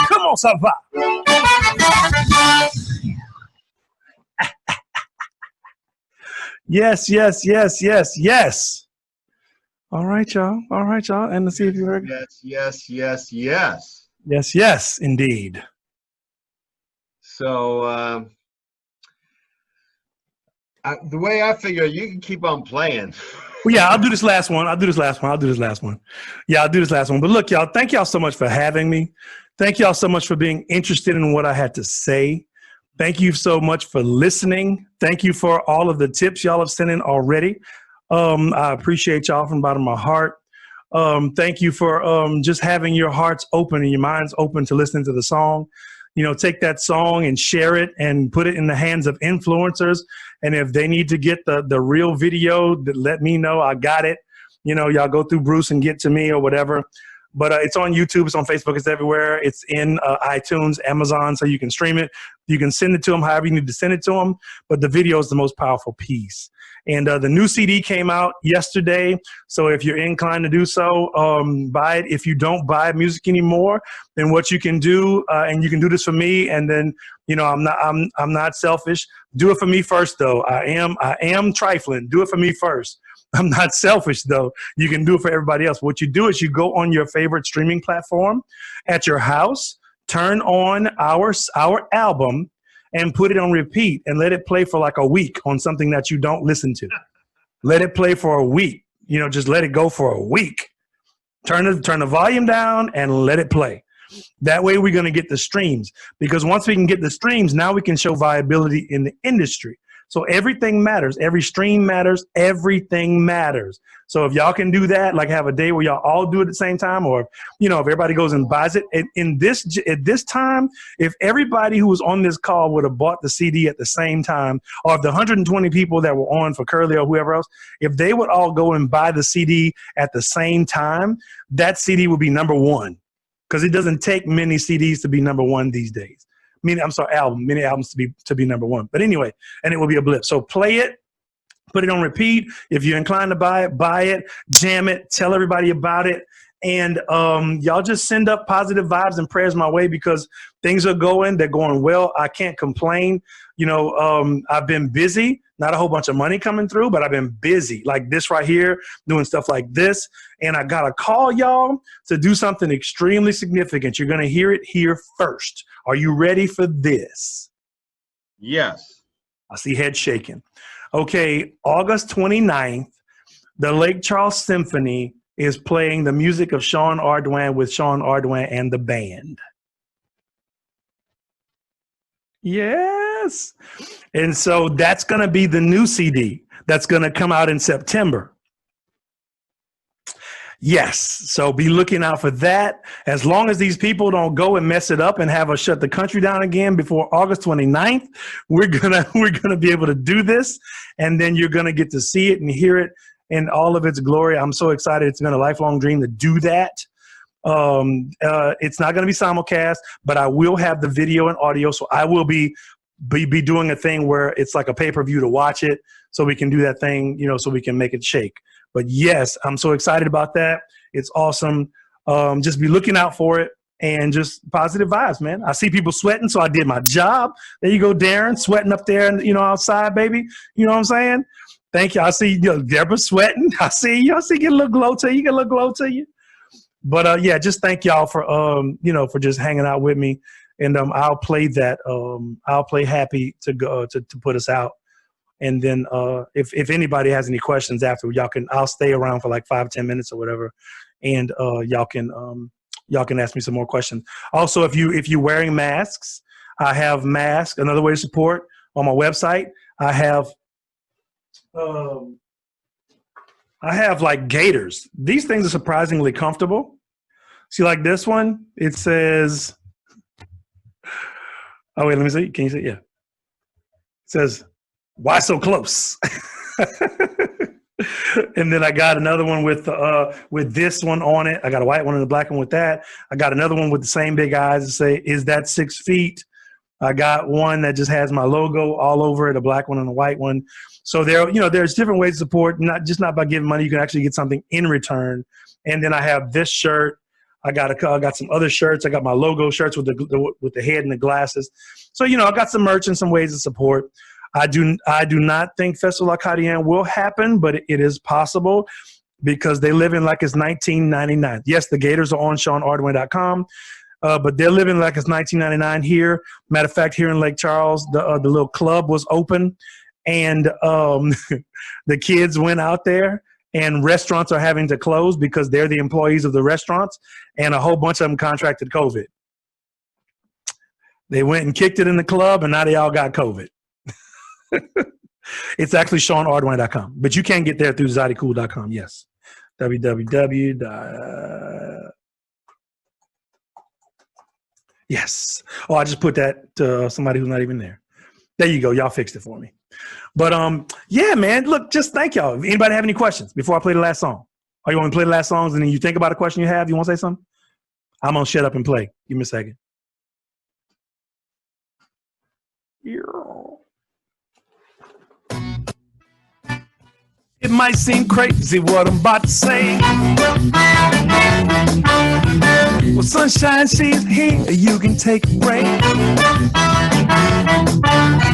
Comment ça va? Yes, yes, yes, yes, yes. All right, y'all. All right, y'all. And let's see if you heard. Yes, yes, yes, yes. Yes, yes, indeed. So the way I figure, you can keep on playing. Well, yeah, I'll do this last one. I'll do this last one. I'll do this last one. Yeah, I'll do this last one. But look, y'all, thank y'all so much for having me. Thank y'all so much for being interested in what I had to say. Thank you so much for listening. Thank you for all of the tips y'all have sent in already. I appreciate y'all from the bottom of my heart. Thank you for just having your hearts open and your minds open to listening to the song. You know, take that song and share it and put it in the hands of influencers. And if they need to get the real video, let me know. I got it. You know, y'all go through Bruce and get to me or whatever. But it's on YouTube, it's on Facebook, it's everywhere. It's in iTunes, Amazon, so you can stream it. You can send it to them however you need to send it to them. But the video is the most powerful piece. And the new CD came out yesterday. So if you're inclined to do so, buy it. If you don't buy music anymore, then what you can do, and you can do this for me, and then, you know, I'm not selfish. Do it for me first, though. I am trifling. Do it for me first. I'm not selfish, though. You can do it for everybody else. What you do is you go on your favorite streaming platform at your house, turn on our album, and put it on repeat and let it play for like a week on something that you don't listen to. Let it play for a week. You know, just let it go for a week. Turn the volume down and let it play. That way we're going to get the streams, because once we can get the streams, now we can show viability in the industry. So everything matters. Every stream matters. Everything matters. So if y'all can do that, like have a day where y'all all do it at the same time, or, you know, if everybody goes and buys it at this time, if everybody who was on this call would have bought the CD at the same time, or if the 120 people that were on for Curly or whoever else, if they would all go and buy the CD at the same time, that CD would be #1, because it doesn't take many CDs to be #1 these days. Many albums to be #1. But anyway, and it will be a blip. So play it, put it on repeat. If you're inclined to buy it, jam it, tell everybody about it. And y'all just send up positive vibes and prayers my way, because things are they're going well. I can't complain. You know, I've been busy, not a whole bunch of money coming through, but I've been busy like this right here, doing stuff like this. And I got to call y'all to do something extremely significant. You're going to hear it here first. Are you ready for this? Yes. I see head shaking. Okay, August 29th, the Lake Charles Symphony is playing the music of Sean Ardoin with Sean Ardoin and the band. Yes. And so that's going to be the new CD that's going to come out in September. Yes. So be looking out for that. As long as these people don't go and mess it up and have us shut the country down again before August 29th, we're going to be able to do this. And then you're going to get to see it and hear it in all of its glory. I'm so excited. It's been a lifelong dream to do that. It's not going to be simulcast, but I will have the video and audio. So I will be doing a thing where it's like a pay-per-view to watch it, so we can do that thing, you know, so we can make it shake. But yes, I'm so excited about that. It's awesome. Just be looking out for it, and just positive vibes, man. I see people sweating, so I did my job. There you go, Darren, sweating up there, and, you know, outside, baby. You know what I'm saying? Thank you. I see, you know, Deborah sweating. I see you. I see you get a little glow to you. Get a little glow to you. But yeah, just thank y'all for you know, for just hanging out with me. And I'll play that. I'll play Happy to go to put us out. And then if anybody has any questions after, I'll stay around for like 5-10 minutes or whatever, and y'all can ask me some more questions. Also, if you're wearing masks, I have masks. Another way to support on my website. I have like gaiters. These things are surprisingly comfortable. See, like this one, it says, oh wait, let me see. Can you see? Yeah. It says, "Why so close?" And then I got another one with this one on it. I got a white one and a black one with that. I got another one with the same big eyes that say, "Is that 6 feet?" I got one that just has my logo all over it, a black one and a white one. So there's different ways to support, not by giving money. You can actually get something in return. And then I have this shirt. I got some other shirts. I got my logo shirts with the head and the glasses. So, you know, I got some merch and some ways to support. I do not think Festival Acadian will happen, but it is possible, because they live in like it's 1999. Yes, the Gators are on SeanArdoin.com, but they're living like it's 1999 here. Matter of fact, here in Lake Charles, the little club was open, and the kids went out there, and restaurants are having to close because they're the employees of the restaurants, and a whole bunch of them contracted COVID. They went and kicked it in the club, and now they all got COVID. It's actually SeanArdoin.com, but you can get there through Zydeco.com. Yes. www. Yes. Oh, I just put that to somebody who's not even there. There you go. Y'all fixed it for me. But yeah, man, look, just thank y'all. Anybody have any questions before I play the last song? Oh, you want to play the last songs and then you think about a question you have? You want to say something? I'm going to shut up and play. Give me a second. It might seem crazy what I'm about to say. Well, sunshine, she's here. You can take a break.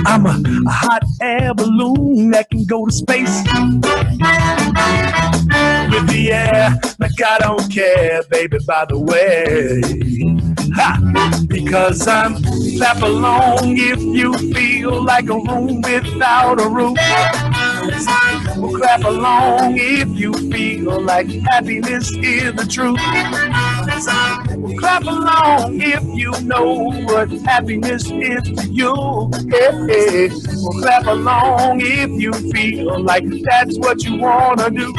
I'm a hot air balloon that can go to space with the air. Like I don't care, baby, by the way. Ha! Because I'm clap along if you feel like a room without a roof. Well, clap along if you feel like happiness is the truth. Well, clap along if you know what happiness is to you. Hey, hey. Well, clap along if you feel like that's what you want to do.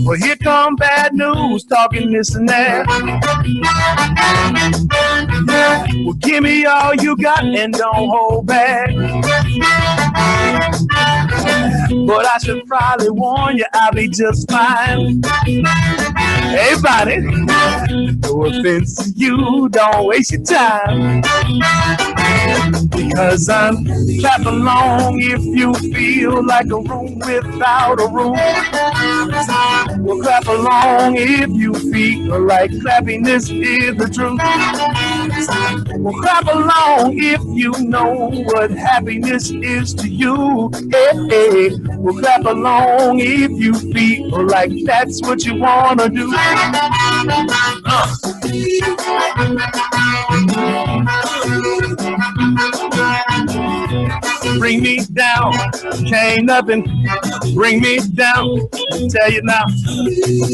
Well, here come bad news, talking this and that. Well, give me all you got and don't hold back. But I should probably warn you, I'll be just fine. Hey, buddy, no offense to you, don't waste your time. Because I'm clap along if you feel like a room without a roof. Well, clap along if you feel like happiness is the truth. Well, clap along if you know what happiness is to you. Hey, hey. Well, clap along if you feel like that's what you want to do. Bring me down, can't nothing bring me down. Tell you now,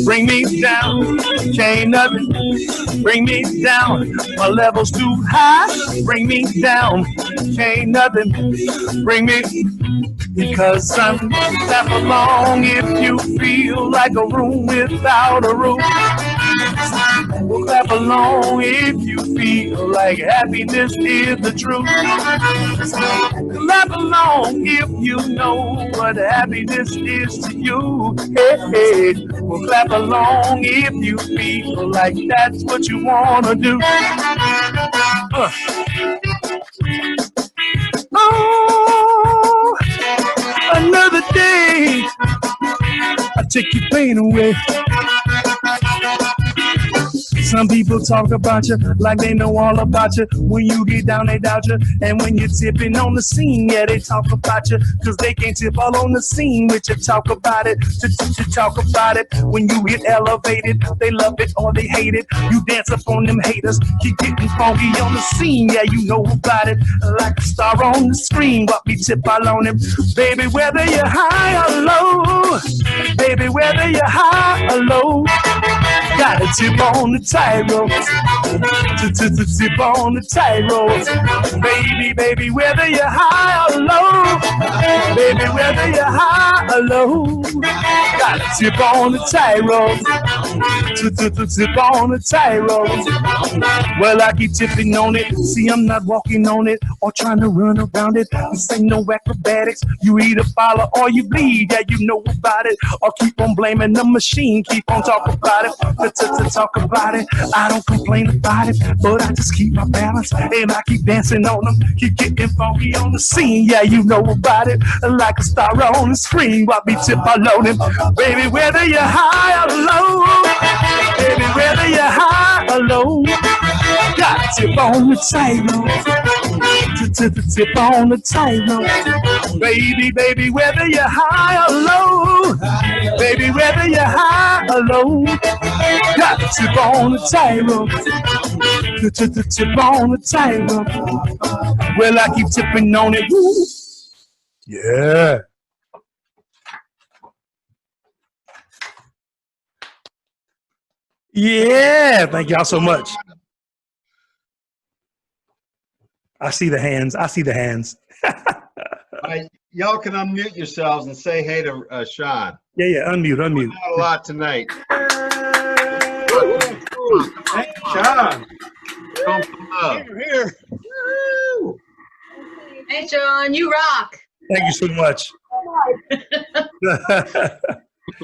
bring me down, can't nothing bring me down. My level's too high, bring me down, can't nothing bring me. Because I'm clap along if you feel like a room without a roof. Well, clap along if you feel like happiness is the truth. Clap along if you know what happiness is to you. Hey, hey. Well, clap along if you feel like that's what you want to do. Oh, another day, I take your pain away. Some people talk about you like they know all about you. When you get down, they doubt you. And when you're tipping on the scene, yeah, they talk about you. Cause they can't tip all on the scene with you. Talk about it, to talk about it. When you get elevated, they love it or they hate it. You dance up on them haters, keep getting funky on the scene. Yeah, you know about it. Like a star on the screen, what we tip all on him. Baby, whether you're high or low, baby, whether you're high or low, gotta tip on the tightrope, tip on the tightrope. Baby, whether you're high or low, baby, whether you're high or low, gotta tip on the tightrope, tip on the tightrope. Well, I keep tipping on it. See, I'm not walking on it or trying to run around it. This ain't no acrobatics. You either follow or you bleed. Yeah, you know about it. Or keep on blaming the machine. Keep on talking about it. Talk about it. I don't complain about it, but I just keep my balance and I keep dancing on them. Keep getting funky on the scene. Yeah, you know about it. Like a star on the screen. While we tip all on him. Baby, whether you're high or low, baby, whether you're high or low, got to tip on the tightrope, tip on the tightrope. Baby, whether you're high or low, baby, whether you're high or low, got to tip on the tightrope, tip on the tightrope. Well, I keep tipping on it. Woo. Yeah. Yeah, thank y'all so much. I see the hands. I see the hands. All right, y'all can unmute yourselves and say hey to Sean. Yeah, unmute. Not a lot tonight. Hey, Sean. Here. Hey, Sean, you rock. Thank you so much.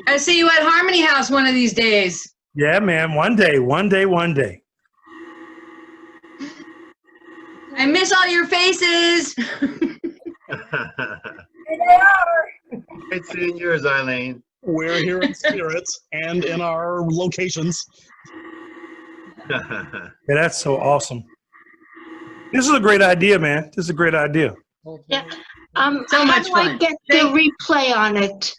I see you at Harmony House one of these days. Yeah, man. One day. I miss all your faces. Great seeing yours, Eileen. We're here in spirits and in our locations. Yeah, that's so awesome. This is a great idea, man. This is a great idea. Yeah. So much how do I fun. get the replay on it?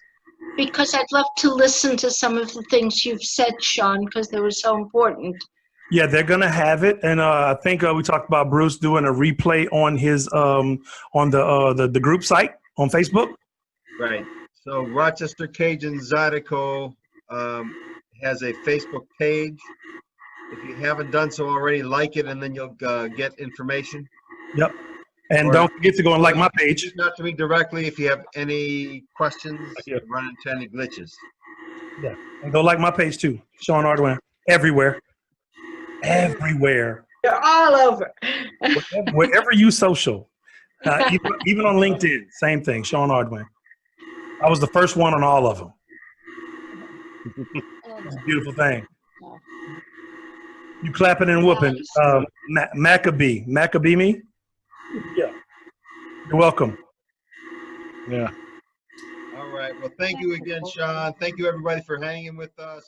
Because I'd love to listen to some of the things you've said, Sean, because they were so important. Yeah, they're gonna have it, and I think we talked about Bruce doing a replay on his on the group site on Facebook. Right. So Rochester Cajun Zydeco has a Facebook page. If you haven't done so already, like it, and then you'll get information. Yep. And don't forget to go and like my page. Reach out to me directly if you have any questions, run into any glitches. Yeah. And go like my page too, Sean Ardoin. Everywhere. They're all over. Wherever you social. Even on LinkedIn, same thing, Sean Ardoin. I was the first one on all of them. It's a beautiful thing. You clapping and whooping. Maccabee me? Yeah. You're welcome. Yeah. All right. Well, thank you again, Sean. Thank you, everybody, for hanging with us.